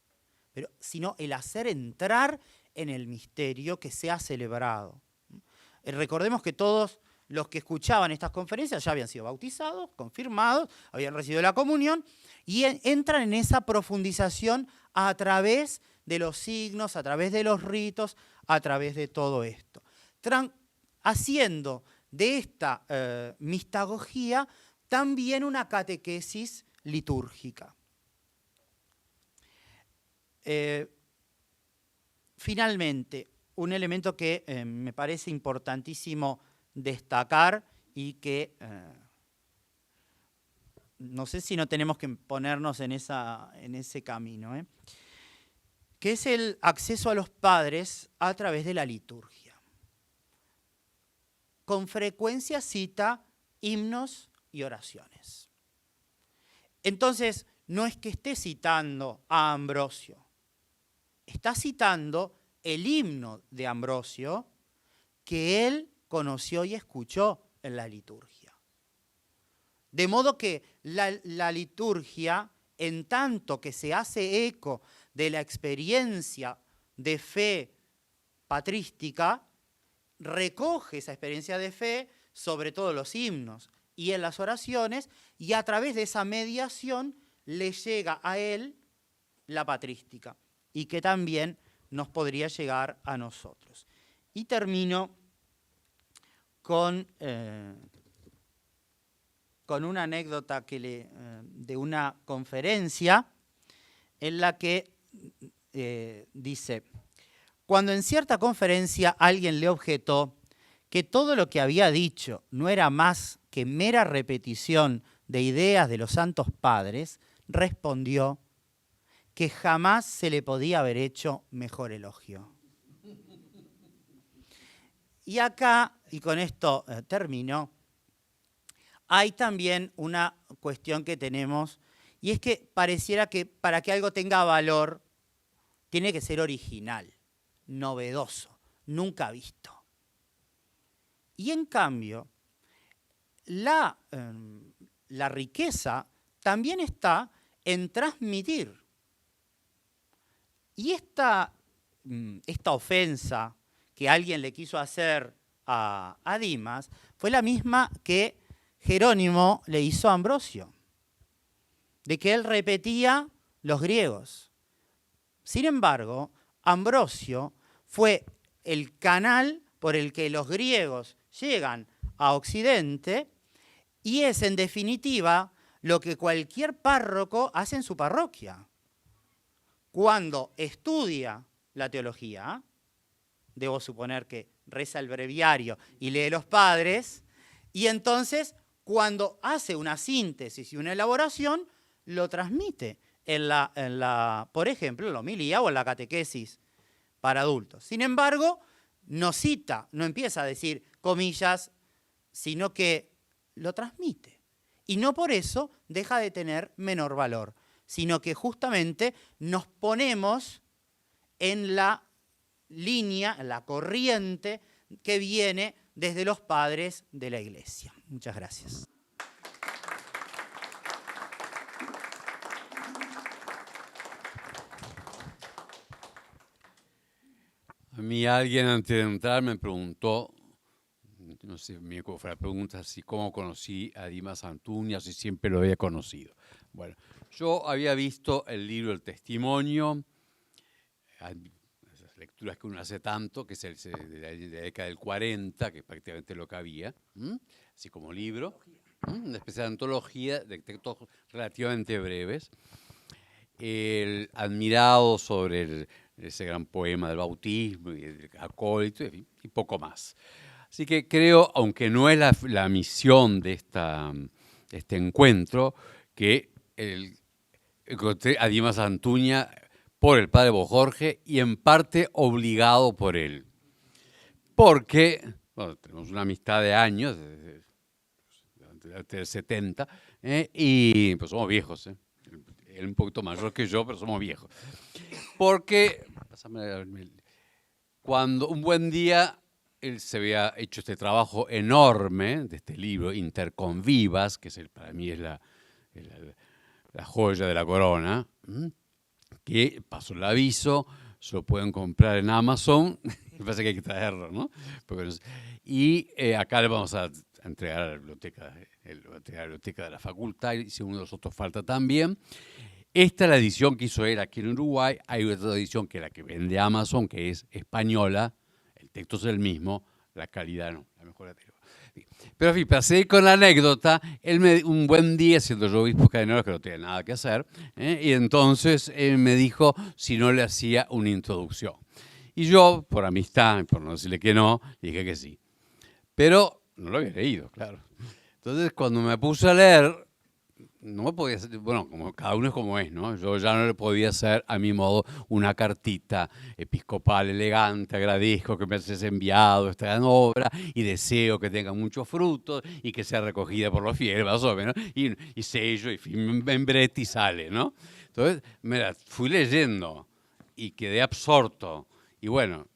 sino el hacer entrar en el misterio que se ha celebrado. Recordemos que todos los que escuchaban estas conferencias ya habían sido bautizados, confirmados, habían recibido la comunión y entran en esa profundización a través de los signos, a través de los ritos, a través de todo esto. Haciendo de esta mistagogía también una catequesis litúrgica. Finalmente, un elemento que me parece importantísimo destacar y que no sé si no tenemos que ponernos en ese camino, que es el acceso a los padres a través de la liturgia. Con frecuencia cita himnos y oraciones. Entonces, no es que esté citando a Ambrosio, está citando el himno de Ambrosio que él conoció y escuchó en la liturgia. De modo que la liturgia, en tanto que se hace eco de la experiencia de fe patrística, recoge esa experiencia de fe, sobre todo los himnos y en las oraciones, y a través de esa mediación le llega a él la patrística, y que también nos podría llegar a nosotros. Y termino con una anécdota de una conferencia en la que dice: cuando en cierta conferencia alguien le objetó que todo lo que había dicho no era más que mera repetición de ideas de los santos padres, respondió que jamás se le podía haber hecho mejor elogio. Y acá, y con esto termino, hay también una cuestión que tenemos, y es que pareciera que para que algo tenga valor, tiene que ser original, novedoso, nunca visto. Y en cambio, la riqueza también está en transmitir. Y esta ofensa que alguien le quiso hacer a Dimas fue la misma que Jerónimo le hizo a Ambrosio, de que él repetía los griegos. Sin embargo, Ambrosio fue el canal por el que los griegos llegan a Occidente, y es en definitiva lo que cualquier párroco hace en su parroquia. Cuando estudia la teología, debo suponer que reza el breviario y lee los padres, y entonces cuando hace una síntesis y una elaboración, lo transmite por ejemplo, en la homilía o en la catequesis para adultos. Sin embargo, no cita, no empieza a decir comillas, sino que lo transmite. Y no por eso deja de tener menor valor, sino que justamente nos ponemos en la línea, en la corriente que viene desde los padres de la Iglesia. Muchas gracias. A mí alguien antes de entrar me preguntó, no sé, me fue la pregunta si cómo conocí a Dimas Antuña, si siempre lo había conocido. Bueno, yo había visto el libro El Testimonio, esas lecturas que uno hace tanto, que es de la década del 40, que es prácticamente lo que había, así como libro, una especie de antología de textos relativamente breves. El admirado sobre ese gran poema del bautismo y el acólito, y poco más. Así que creo, aunque no es la misión de este encuentro, que encontré a Dimas Antuña por el padre Bojorge y en parte obligado por él. Porque tenemos una amistad de años, desde el 70, y pues somos viejos, él un poquito mayor que yo, pero somos viejos. Porque cuando un buen día él se había hecho este trabajo enorme de este libro, Interconvivas, que para mí es la joya de la corona, que pasó el aviso, se lo pueden comprar en Amazon, me parece que hay que traerlo, ¿no? Y acá le vamos a entregar a la biblioteca de la facultad, y si uno de los otros falta también. Esta es la edición que hizo él aquí en Uruguay. Hay otra edición que es la que vende Amazon, que es española. El texto es el mismo, la calidad no, la mejor la tengo. Pero en fin, pasé con la anécdota. Él un buen día, siendo yo obispo cadenero, que no tenía nada que hacer, y entonces me dijo si no le hacía una introducción. Y yo, por amistad, por no decirle que no, dije que sí. Pero no lo había leído, claro. Entonces, cuando me puse a leer, no me podía hacer, bueno, como cada uno es como es, ¿no? Yo ya no le podía hacer a mi modo una cartita episcopal elegante, agradezco que me hayas enviado esta gran obra y deseo que tenga muchos frutos y que sea recogida por los fieles, más o menos, y sello y membrete y sale, ¿no? Entonces me la fui leyendo y quedé absorto. Y bueno,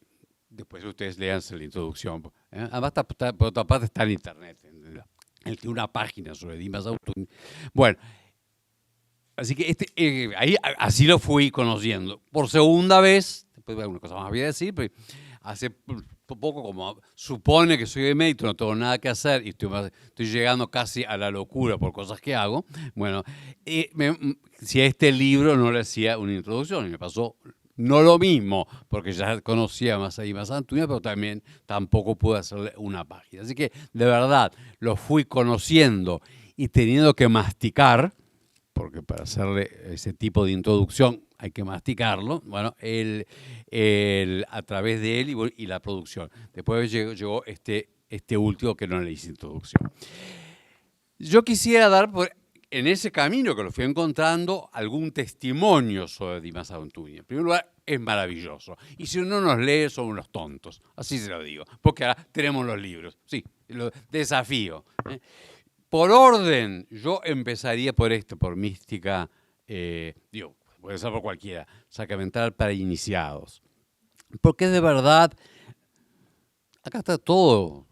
después ustedes léanse la introducción. Además, por otra parte, está en internet. Él tiene una página sobre Dimas Antuña. Bueno, así que ahí así lo fui conociendo. Por segunda vez, después alguna cosa más voy a decir, pero hace poco, como supone que soy emérito, no tengo nada que hacer y estoy llegando casi a la locura por cosas que hago, bueno, si a este libro no le hacía una introducción, y me pasó no lo mismo, porque ya conocía más a Dimas Antuña, pero también tampoco pude hacerle una página. Así que, de verdad, lo fui conociendo y teniendo que masticar, porque para hacerle ese tipo de introducción hay que masticarlo, bueno, a través de él y la producción. Después llegó este último que no le hice introducción. Yo quisiera dar, en ese camino que lo fui encontrando, algún testimonio sobre Dimas Antuña. En primer lugar, es maravilloso. Y si uno nos lee, son unos tontos. Así se lo digo. Porque ahora tenemos los libros. Sí, lo desafío. Por orden, yo empezaría por mística, puede ser por cualquiera, sacramental para iniciados. Porque de verdad, acá está todo.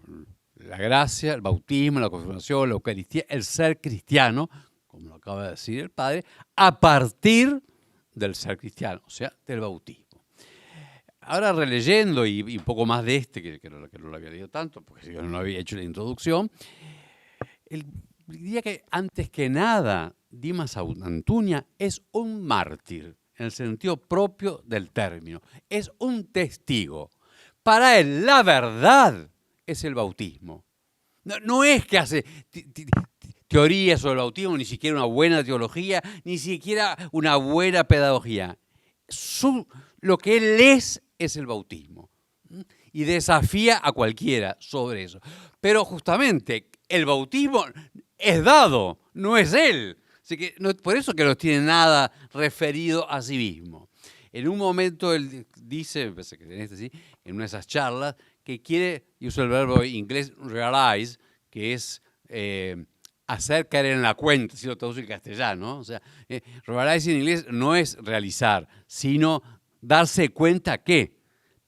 La gracia, el bautismo, la confirmación, la Eucaristía, el ser cristiano, como lo acaba de decir el Padre, a partir del ser cristiano, o sea, del bautismo. Ahora releyendo y un poco más de que no lo había leído tanto, porque yo no había hecho la introducción, diría que antes que nada, Dimas Antuña es un mártir, en el sentido propio del término. Es un testigo. Para él, la verdad es el bautismo. No es que hace teoría sobre el bautismo, ni siquiera una buena teología, ni siquiera una buena pedagogía. Lo que él es el bautismo. Y desafía a cualquiera sobre eso. Pero justamente el bautismo es dado, no es él. Así que por eso que no tiene nada referido a sí mismo. En un momento él dice, en una de esas charlas, que quiere, y usa el verbo inglés realize, que es hacer caer en la cuenta, si lo traduce en castellano. O sea, realize en inglés no es realizar, sino darse cuenta que,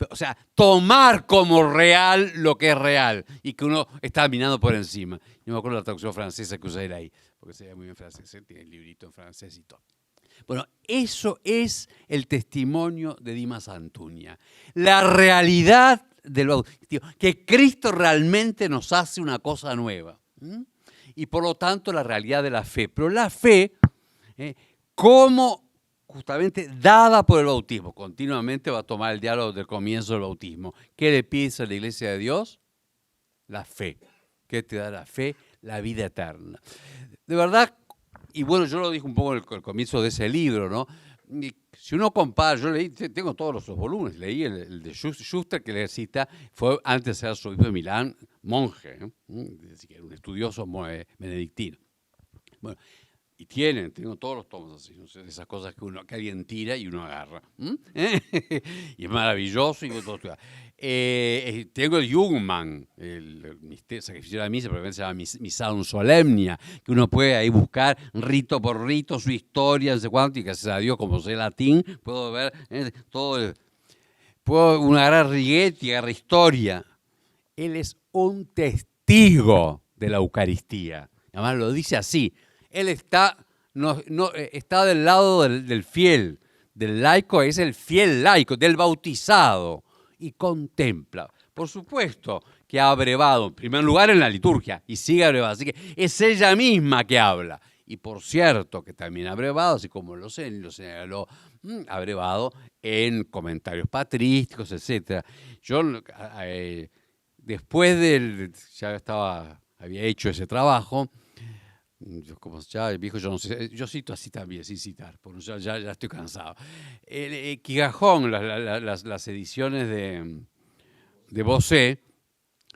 o sea, tomar como real lo que es real y que uno está mirando por encima. No me acuerdo la traducción francesa que usé ahí, porque se llama muy bien francés, tiene el librito en francés y todo. Bueno, eso es el testimonio de Dimas Antuña. La realidad del bautismo, que Cristo realmente nos hace una cosa nueva. Y por lo tanto la realidad de la fe. Pero la fe, como justamente dada por el bautismo, continuamente va a tomar el diálogo del comienzo del bautismo. ¿Qué le pides a la Iglesia de Dios? La fe. ¿Qué te da la fe? La vida eterna. De verdad, y bueno, yo lo dije un poco al comienzo de ese libro, ¿no? Si uno compara, yo leí, tengo todos los volúmenes, leí el de Schuster que le cita, fue antes de ser arzobispo de Milán, monje, es decir, un estudioso benedictino. Bueno, y tengo todos los tomos así, no sé, esas cosas que alguien tira y uno agarra. Y es maravilloso. Tengo el Jungmann, el sacrificio de la misa, probablemente se llama Missarum Solemnia, que uno puede ahí buscar rito por rito su historia, no sé cuánto, y gracias a Dios, como sé latín, puedo ver todo. Puedo agarrar Righetti, agarrar historia. Él es un testigo de la Eucaristía. Además lo dice así. Él está del lado del fiel, del laico, es el fiel laico, del bautizado, y contempla. Por supuesto que ha abrevado, en primer lugar en la liturgia, y sigue abrevado, así que es ella misma que habla. Y por cierto que también ha abrevado, así como lo señaló, ha abrevado en comentarios patrísticos, etc. Yo, después ya había hecho ese trabajo, como ya el viejo, yo no sé, yo cito así también, sin citar, porque ya estoy cansado. Quigajón, las ediciones de Bosé,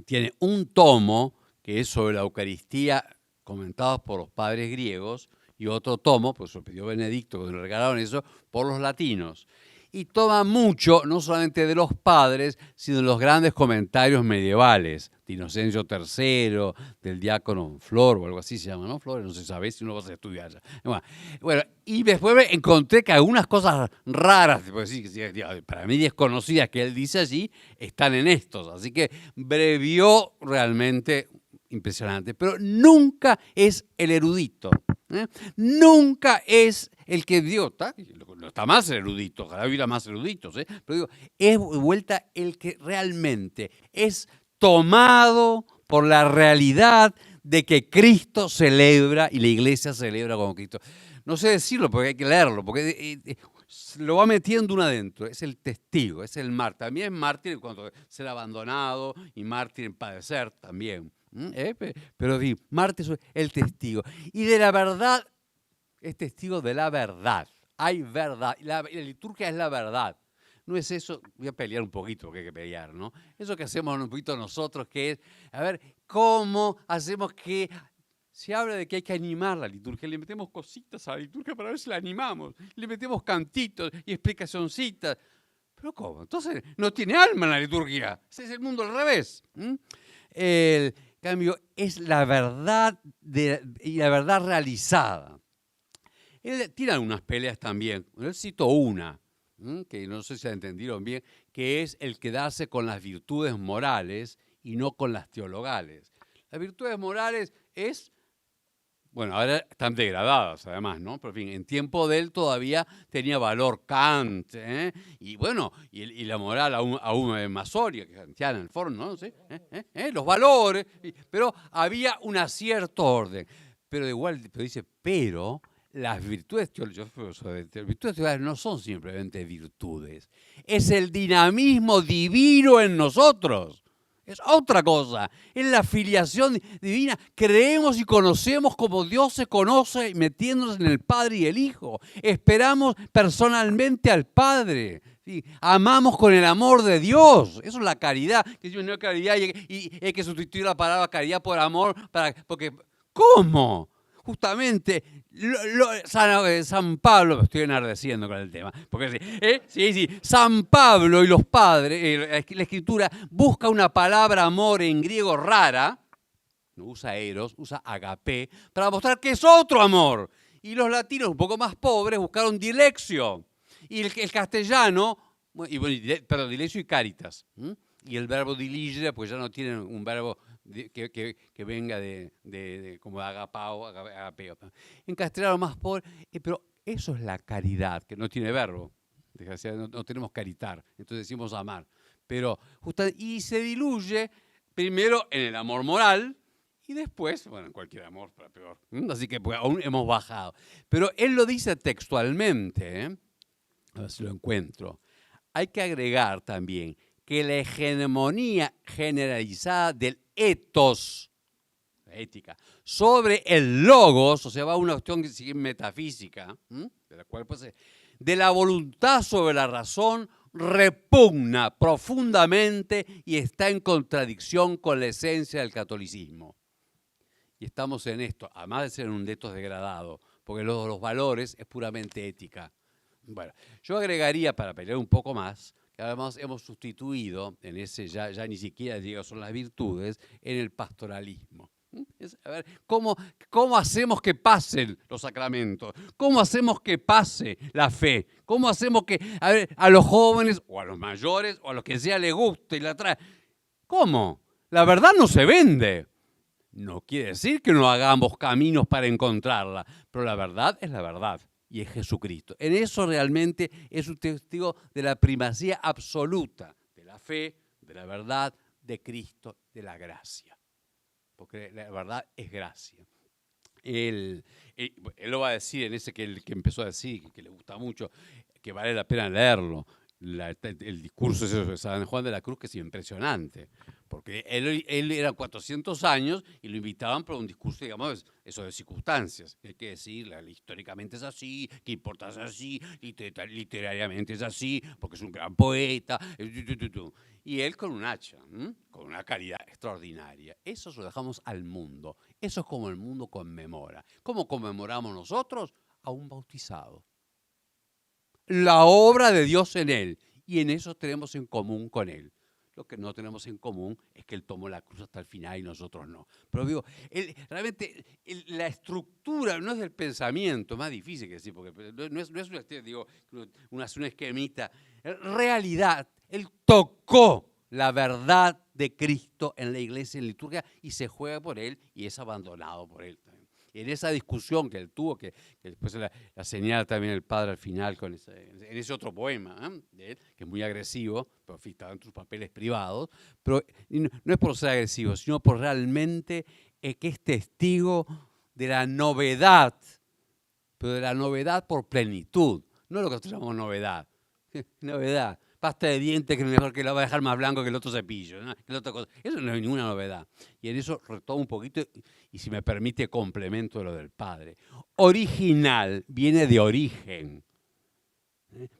tiene un tomo que es sobre la Eucaristía comentados por los padres griegos y otro tomo, pues lo pidió Benedicto cuando le regalaron eso, por los latinos. Y toma mucho, no solamente de los padres, sino de los grandes comentarios medievales, de Inocencio III, del diácono Flor, o algo así se llama, ¿no? Flor, no se sabe si uno va a estudiar ya. Bueno, y después me encontré que algunas cosas raras, pues sí, para mí desconocidas que él dice allí, están en estos. Así que brevió realmente impresionante, pero nunca es el erudito. Nunca es el que, digo, no está más erudito, ojalá hubiera más eruditos, pero digo, es vuelta el que realmente es tomado por la realidad de que Cristo celebra y la iglesia celebra como Cristo. No sé decirlo porque hay que leerlo, porque lo va metiendo uno adentro, es el testigo, es el mártir. También es mártir en cuanto a ser abandonado y mártir en padecer también. Pero sí, mártir es el testigo. Y de la verdad, es testigo de la verdad. Hay verdad. La liturgia es la verdad. No es eso, voy a pelear un poquito porque hay que pelear, ¿no? Eso que hacemos un poquito nosotros, que es, a ver, ¿cómo hacemos que se habla de que hay que animar la liturgia? Le metemos cositas a la liturgia para ver si la animamos. Le metemos cantitos y explicacioncitas. ¿Pero cómo? Entonces, no tiene alma en la liturgia. Ese es el mundo al revés. El cambio es la verdad y la verdad realizada. Él tiene algunas peleas también. Él citó una, que no sé si la entendieron bien, que es el quedarse con las virtudes morales y no con las teologales. Las virtudes morales es, bueno, ahora están degradadas además, ¿no? Pero en fin, en tiempo de él todavía tenía valor Kant, y bueno, y la moral aún más sólida, que kantiana en el fondo, ¿no? ¿Sí? Los valores, pero había un cierto orden. Pero igual, pero dice, pero las virtudes teológicas no son simplemente virtudes, es el dinamismo divino en nosotros. Es otra cosa, es la filiación divina. Creemos y conocemos como Dios se conoce metiéndonos en el Padre y el Hijo. Esperamos personalmente al Padre. ¿Sí? Amamos con el amor de Dios. Eso es la caridad. Que si no hay caridad y hay que sustituir la palabra caridad por amor. Porque, ¿cómo? Justamente San Pablo, me estoy enardeciendo con el tema, porque sí, San Pablo y los padres, la Escritura busca una palabra amor en griego rara, no usa eros, usa agapé, para mostrar que es otro amor. Y los latinos, un poco más pobres, buscaron dilexio. Y el castellano, dilexio y caritas. Y el verbo diligere, pues ya no tienen un verbo que venga de como agapao, agapeo. En castellano más pobre, pero eso es la caridad, que no tiene verbo. Desgraciadamente no tenemos caritar, entonces decimos amar. Pero y se diluye primero en el amor moral y después, bueno, en cualquier amor, para peor. Así que pues, aún hemos bajado. Pero él lo dice textualmente, a ver si lo encuentro. Hay que agregar también que la hegemonía generalizada del ethos, la ética, sobre el logos, o sea, va a una cuestión que sigue metafísica, de la cual pues, de la voluntad sobre la razón, repugna profundamente y está en contradicción con la esencia del catolicismo. Y estamos en esto, además de ser un ethos degradado, porque los valores es puramente ética. Bueno, yo agregaría, para pelear un poco más, que además hemos sustituido en ese, ya ni siquiera digo son las virtudes, en el pastoralismo. A ver, ¿cómo hacemos que pasen los sacramentos? ¿Cómo hacemos que pase la fe? ¿Cómo hacemos que a los jóvenes o a los mayores o a los que sea les guste y la trae? ¿Cómo? La verdad no se vende. No quiere decir que no hagamos caminos para encontrarla, pero la verdad es la verdad. Y es Jesucristo. En eso realmente es un testigo de la primacía absoluta de la fe, de la verdad, de Cristo, de la gracia. Porque la verdad es gracia. Él lo va a decir en ese que empezó a decir, que le gusta mucho, que vale la pena leerlo. El discurso de San Juan de la Cruz, que es impresionante. porque él era 400 años y lo invitaban para un discurso, digamos, eso de circunstancias. Hay que decir, históricamente es así, que importa es así, literariamente es así, porque es un gran poeta. Y él con un hacha, con una calidad extraordinaria. Eso se lo dejamos al mundo. Eso es como el mundo conmemora. ¿Cómo conmemoramos nosotros? A un bautizado. La obra de Dios en él. Y en eso tenemos en común con él. Lo que no tenemos en común es que él tomó la cruz hasta el final y nosotros no. Pero digo, realmente la estructura no es del pensamiento, más difícil que decir, porque no es una esquemita. En realidad, él tocó la verdad de Cristo en la iglesia, en la liturgia, y se juega por él y es abandonado por él también. En esa discusión que él tuvo, que después la señala también el padre al final en ese otro poema, de él, que es muy agresivo, pero estaba en sus papeles privados, pero no es por ser agresivo, sino por realmente que es testigo de la novedad, pero de la novedad por plenitud, no lo que nosotros llamamos novedad. Novedad. Pasta de dientes que es mejor, que la va a dejar más blanco que el otro cepillo, ¿no? Que la otra cosa. Eso no es ninguna novedad. Y en eso retomo un poquito, y si me permite, complemento de lo del padre. Original viene de origen.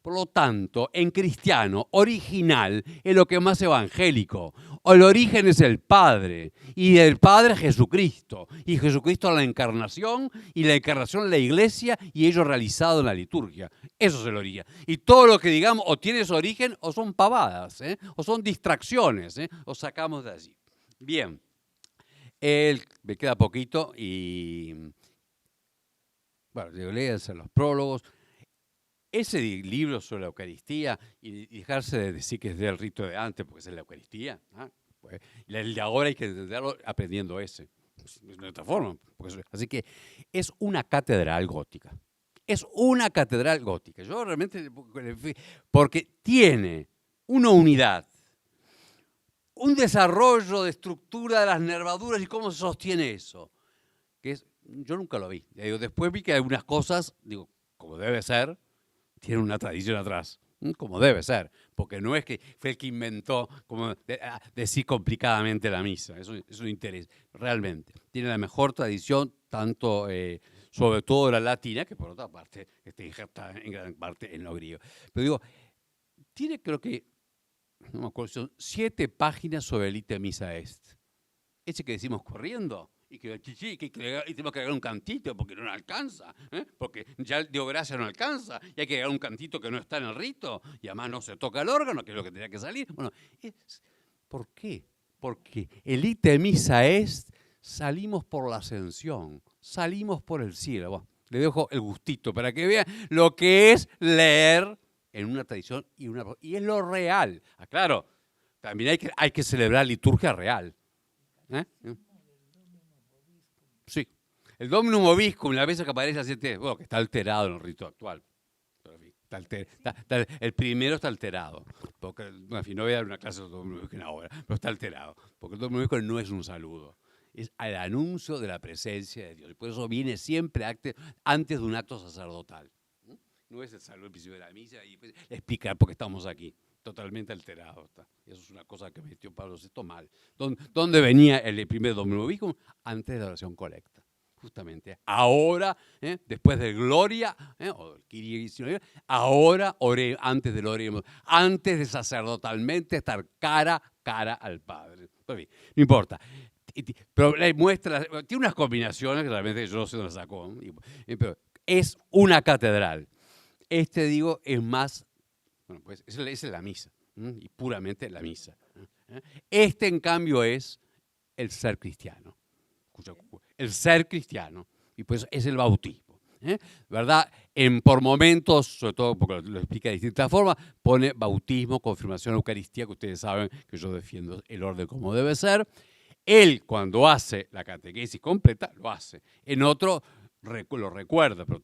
Por lo tanto, en cristiano, original es lo que es más evangélico. El origen es el Padre, y el Padre Jesucristo. Y Jesucristo la encarnación, y la encarnación la iglesia, y ello realizado en la liturgia. Eso es el origen. Y todo lo que digamos o tiene su origen o son pavadas, o son distracciones, o sacamos de allí. Bien, me queda poquito y, bueno, léanse los prólogos. Ese libro sobre la Eucaristía, y dejarse de decir que es del rito de antes, porque es la Eucaristía, pues, el de ahora hay que entenderlo aprendiendo ese. De otra forma. Así que es una catedral gótica. Es una catedral gótica. Yo realmente, porque tiene una unidad, un desarrollo de estructura de las nervaduras y cómo se sostiene eso. Yo nunca lo vi. Después vi que algunas cosas, como debe ser, tiene una tradición atrás, como debe ser, porque no es que fue el que inventó, como decir complicadamente la misa, eso no interesa, realmente. Tiene la mejor tradición, tanto, sobre todo la latina, que por otra parte está injertada en gran parte en lo griego. Pero tiene, creo que, no me acuerdo, son 7 páginas sobre el ite missa est. Ese que decimos corriendo. Y tenemos que agregar un cantito porque no alcanza, porque ya el Dio Gracia no alcanza, y hay que agregar un cantito que no está en el rito, y además no se toca el órgano, que es lo que tenía que salir. Bueno, ¿por qué? Porque el ite missa est, salimos por la ascensión, salimos por el cielo. Bueno, le dejo el gustito para que vean lo que es leer en una tradición y es lo real. Claro, también hay que celebrar liturgia real. Sí, el Dominum Vobiscum, la vez que aparece así, que está alterado en el rito actual. El primero está alterado, porque, en fin, no voy a dar una clase de Dominum Vobiscum ahora, pero está alterado, porque el Dominum Vobiscum no es un saludo, es el anuncio de la presencia de Dios, y por eso viene siempre antes de un acto sacerdotal. No es el saludo al principio de la misa y después explicar por qué estamos aquí. Totalmente alterado está. Eso es una cosa que metió Pablo VI mal. ¿Dónde venía el primer Dominum Vobiscum? Antes de la oración colecta. Justamente. Ahora, después de Gloria, o del Kyrie, ahora oré, antes del oremos, antes de sacerdotalmente estar cara a cara al Padre. Pues bien, no importa. Pero muestra, tiene unas combinaciones que realmente yo no sé dónde las sacó. Pero es una catedral. Es más. Bueno, pues esa es la misa, y puramente la misa. En cambio, es el ser cristiano. El ser cristiano. Y pues es el bautismo. ¿Verdad? Por momentos, sobre todo porque lo explica de distintas formas, pone bautismo, confirmación, Eucaristía, que ustedes saben que yo defiendo el orden como debe ser. Él, cuando hace la catequesis completa, lo hace. En otro lo recuerda, pero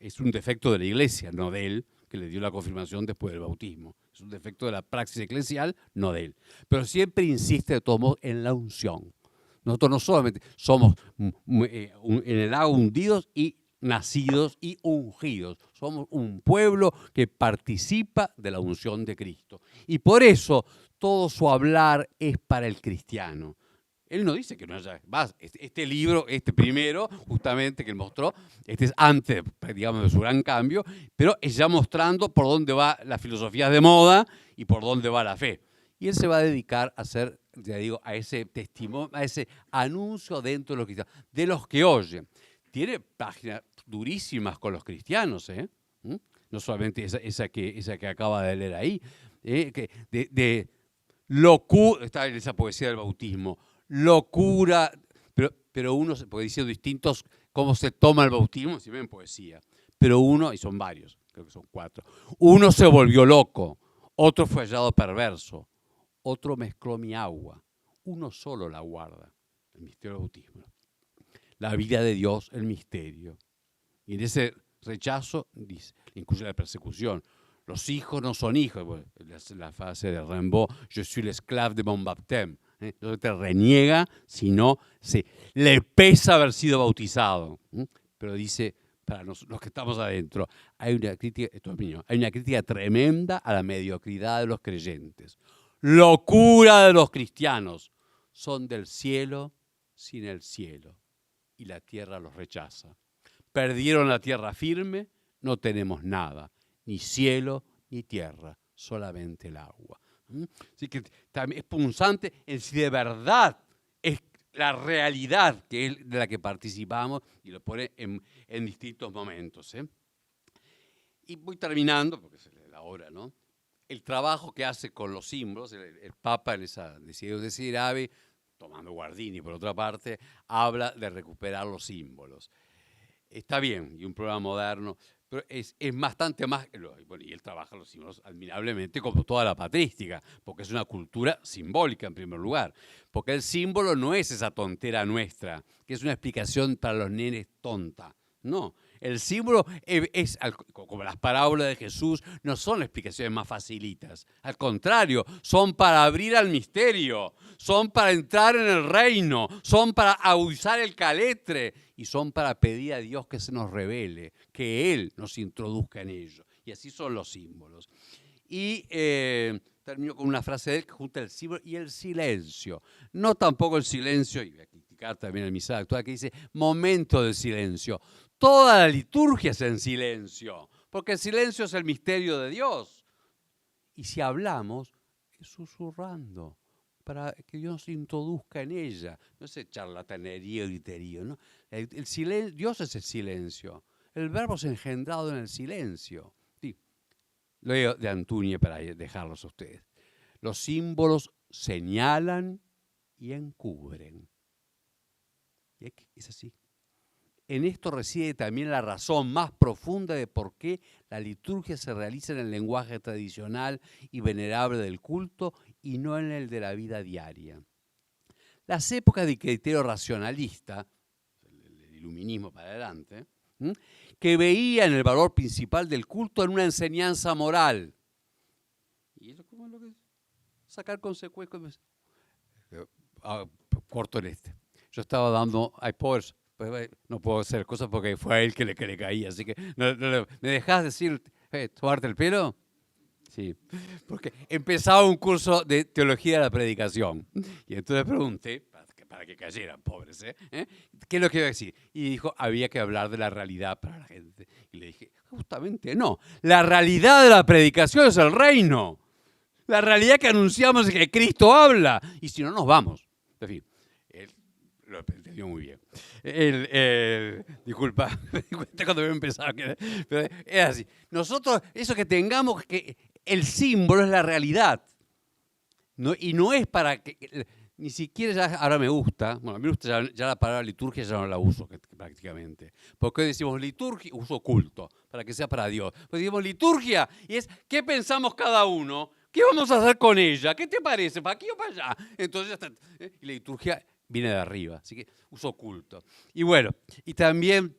es un defecto de la iglesia, no de él, que le dio la confirmación después del bautismo. Es un defecto de la praxis eclesial, no de él. Pero siempre insiste de todos modos en la unción. Nosotros no solamente somos en el agua hundidos y nacidos y ungidos. Somos un pueblo que participa de la unción de Cristo. Y por eso todo su hablar es para el cristiano. Él no dice que no haya más. Este libro, este primero, justamente que él mostró, este es antes, digamos, de su gran cambio, pero es ya mostrando por dónde va la filosofía de moda y por dónde va la fe. Y él se va a dedicar a hacer, ya digo, a ese testimonio, a ese anuncio dentro de los cristianos, de los que oyen. Tiene páginas durísimas con los cristianos, ¿eh? No solamente esa que acaba de leer ahí, de locura, está en esa poesía del bautismo, locura, pero uno, porque dicen distintos cómo se toma el bautismo, si ven poesía, pero uno, y son varios, creo que son 4, uno se volvió loco, otro fue hallado perverso, otro mezcló mi agua, uno solo la guarda, el misterio del bautismo. La vida de Dios, el misterio. Y en ese rechazo, dice, incluye la persecución. Los hijos no son hijos. Bueno, la frase de Rimbaud, je suis l'esclave de mon baptême. No te reniega, sino le pesa haber sido bautizado. Pero dice, para los que estamos adentro, hay una crítica, esto es mío, hay una crítica tremenda a la mediocridad de los creyentes. Locura de los cristianos. Son del cielo sin el cielo. Y la tierra los rechaza. Perdieron la tierra firme, no tenemos nada, ni cielo ni tierra, solamente el agua. Así que también es punzante en si de verdad es la realidad que es de la que participamos y lo pone en distintos momentos. Y voy terminando, porque es la hora, ¿no? El trabajo que hace con los símbolos, el Papa en esa Desiderium Desideravi, tomando Guardini por otra parte, habla de recuperar los símbolos. Está bien, y un programa moderno, pero es bastante más, bueno, y él trabaja los símbolos admirablemente como toda la patrística, porque es una cultura simbólica en primer lugar, porque el símbolo no es esa tontera nuestra, que es una explicación para los nenes tonta, no. El símbolo es, como las parábolas de Jesús, no son explicaciones más facilitas. Al contrario, son para abrir al misterio, son para entrar en el reino, son para aguzar el caletre y son para pedir a Dios que se nos revele, que Él nos introduzca en ello. Y así son los símbolos. Y termino con una frase de él que junta el símbolo y el silencio. No tampoco el silencio, y voy a criticar también el misal actual, que dice momento de silencio. Toda la liturgia es en silencio, porque el silencio es el misterio de Dios. Y si hablamos, es susurrando, para que Dios se introduzca en ella. No es charlatanería o griterío, ¿no? Dios es el silencio. El verbo es engendrado en el silencio. Sí. Lo leo de Antuña para dejarlos a ustedes. Los símbolos señalan y encubren. Y es así. En esto reside también la razón más profunda de por qué la liturgia se realiza en el lenguaje tradicional y venerable del culto y no en el de la vida diaria. Las épocas de criterio racionalista, el iluminismo para adelante, que veían el valor principal del culto en una enseñanza moral. ¿Y eso cómo es lo que es? Sacar consecuencias. Corto en este. Yo estaba dando, pues no puedo hacer cosas porque fue a él que le caía, así que ¿me dejás decir, tomarte el pelo? Sí, porque empezaba un curso de teología de la predicación y entonces pregunté, para que cayeran, pobres, ¿qué es lo que iba a decir? Y dijo, había que hablar de la realidad para la gente. Y le dije, justamente no, la realidad de la predicación es el reino, la realidad que anunciamos es que Cristo habla, y si no nos vamos. En fin, lo entendió muy bien. Disculpa, me di cuenta cuando había empezado. Pero es así. Nosotros, eso que tengamos, que el símbolo es la realidad. ¿No? Y no es para que, ni siquiera ya, ahora me gusta, bueno, a mí me gusta ya la palabra liturgia ya no la uso prácticamente. Porque hoy decimos liturgia, uso culto, para que sea para Dios. Pues decimos liturgia, y es, ¿qué pensamos cada uno? ¿Qué vamos a hacer con ella? ¿Qué te parece? ¿Para aquí o para allá? Entonces, y la liturgia viene de arriba, así que uso culto. Y bueno, y también,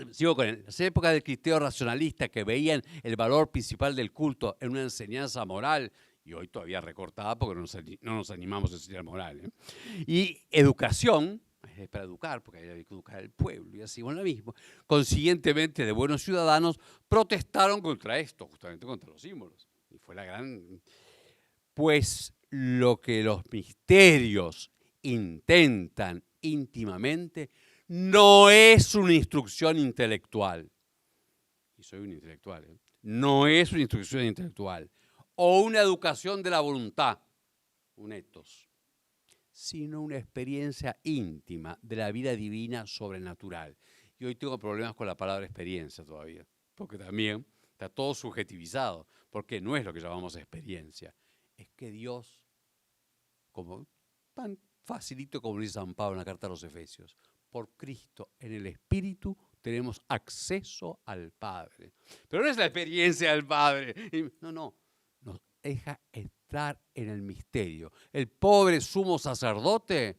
sigo con él, las épocas del criterio racionalista que veían el valor principal del culto en una enseñanza moral, y hoy todavía recortada porque no nos animamos a enseñar moral, y educación, es para educar, porque hay que educar al pueblo, y así, bueno, lo mismo. Consiguientemente, de buenos ciudadanos, protestaron contra esto, justamente contra los símbolos. Y fue la gran... Pues lo que los misterios intentan íntimamente no es una instrucción intelectual. Y soy un intelectual, ¿eh? No es una instrucción intelectual o una educación de la voluntad, un ethos, sino una experiencia íntima de la vida divina sobrenatural. Y hoy tengo problemas con la palabra experiencia todavía, porque también está todo subjetivizado, porque no es lo que llamamos experiencia. Es que Dios, como tan facilito como dice San Pablo en la carta a los Efesios, por Cristo en el Espíritu tenemos acceso al Padre. Pero no es la experiencia del Padre. No. Nos deja entrar en el misterio. El pobre sumo sacerdote,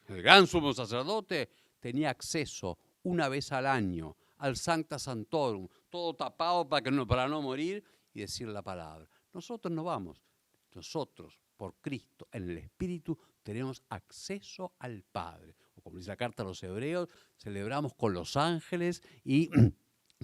el gran sumo sacerdote, tenía acceso una vez al año al Sancta Sanctorum, todo tapado para no morir y decir la palabra. Nosotros no vamos. Nosotros, por Cristo, en el Espíritu, tenemos acceso al Padre. O como dice la carta a los Hebreos, celebramos con los ángeles y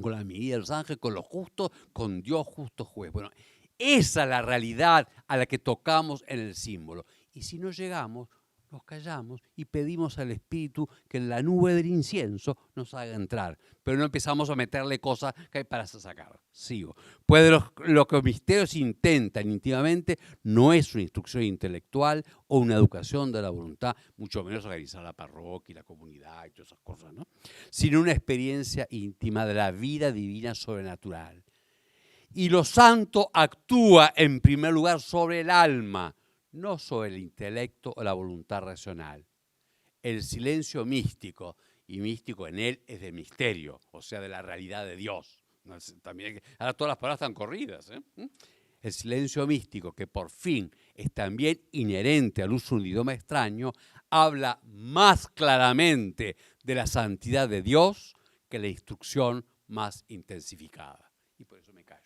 con la medida de los ángeles, con los justos, con Dios justo juez. Bueno, esa es la realidad a la que tocamos en el símbolo. Y si no llegamos, nos callamos y pedimos al Espíritu que en la nube del incienso nos haga entrar. Pero no empezamos a meterle cosas que hay para sacar. Sigo. Pues lo que los misterios intentan íntimamente no es una instrucción intelectual o una educación de la voluntad, mucho menos organizar la parroquia y la comunidad y todas esas cosas, ¿no? Sino una experiencia íntima de la vida divina sobrenatural. Y lo santo actúa en primer lugar sobre el alma, no sobre el intelecto o la voluntad racional. El silencio místico, y místico en él es de misterio, o sea, de la realidad de Dios. También, ahora todas las palabras están corridas, ¿eh? El silencio místico, que por fin es también inherente al uso de un idioma extraño, habla más claramente de la santidad de Dios que la instrucción más intensificada. Y por eso me callo.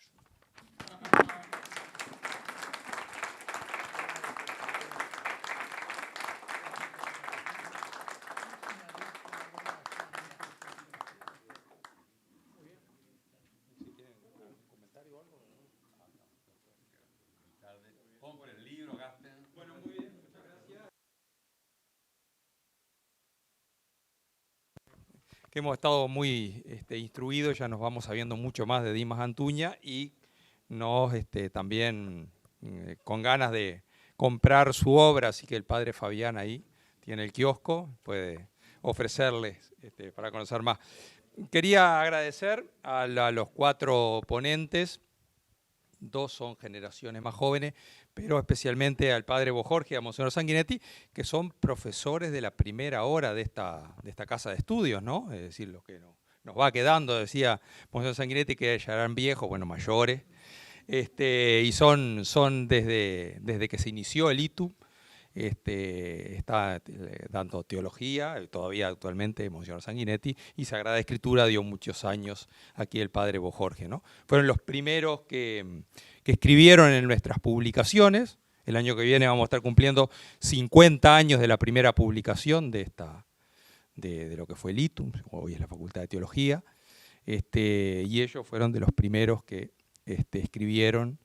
Que hemos estado muy instruidos, ya nos vamos sabiendo mucho más de Dimas Antuña y nos también con ganas de comprar su obra, así que el padre Fabián ahí tiene el kiosco, puede ofrecerles para conocer más. Quería agradecer a los 4 ponentes, 2 son generaciones más jóvenes, pero especialmente al padre Bojorge y a Monseñor Sanguinetti, que son profesores de la primera hora de esta casa de estudios, ¿no? Es decir, lo que nos va quedando, decía Monseñor Sanguinetti, que ya eran viejos, bueno, mayores, y son desde que se inició el ITU, está dando teología, todavía actualmente Monseñor Sanguinetti, y Sagrada Escritura dio muchos años aquí el padre Bojorge, ¿no? Fueron los primeros que escribieron en nuestras publicaciones. El año que viene vamos a estar cumpliendo 50 años de la primera publicación de lo que fue el ITU, hoy es la Facultad de Teología, y ellos fueron de los primeros que escribieron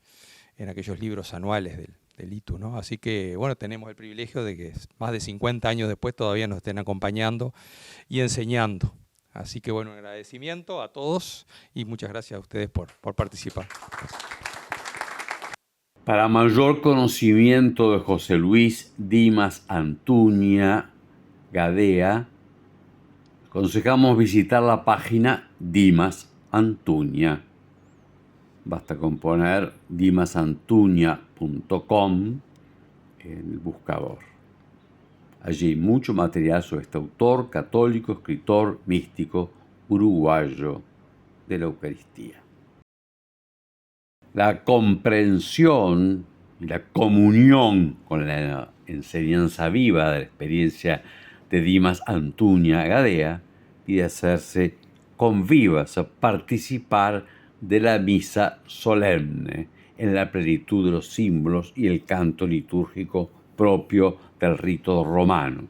en aquellos libros anuales del ITU, ¿no? Así que, bueno, tenemos el privilegio de que más de 50 años después todavía nos estén acompañando y enseñando. Así que, bueno, un agradecimiento a todos y muchas gracias a ustedes por participar. Para mayor conocimiento de José Luis Dimas Antuña Gadea, aconsejamos visitar la página Dimas Antuña. Basta con poner dimasantuña.com en el buscador. Allí hay mucho material sobre este autor católico, escritor, místico, uruguayo de la Eucaristía. La comprensión y la comunión con la enseñanza viva de la experiencia de Dimas Antuña Gadea pide hacerse convivas, a participar de la misa solemne en la plenitud de los símbolos y el canto litúrgico propio del rito romano.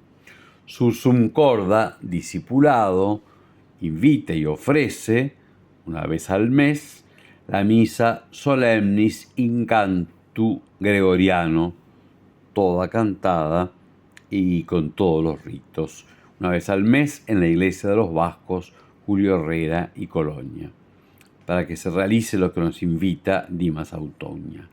Su Sum Corda discipulado invita y ofrece, una vez al mes, la misa Solemnis in Cantu Gregoriano, toda cantada y con todos los ritos, una vez al mes en la iglesia de los Vascos, Julio Herrera y Colonia, para que se realice lo que nos invita Dimas Autogna.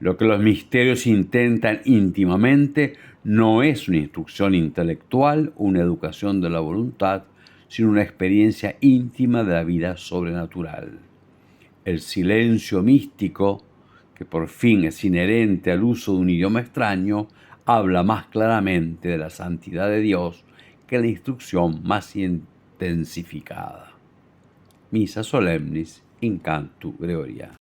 Lo que los misterios intentan íntimamente no es una instrucción intelectual, una educación de la voluntad, sino una experiencia íntima de la vida sobrenatural. El silencio místico, que por fin es inherente al uso de un idioma extraño, habla más claramente de la santidad de Dios que la instrucción más intensificada. Misa Solemnis in Cantu Gregoriano.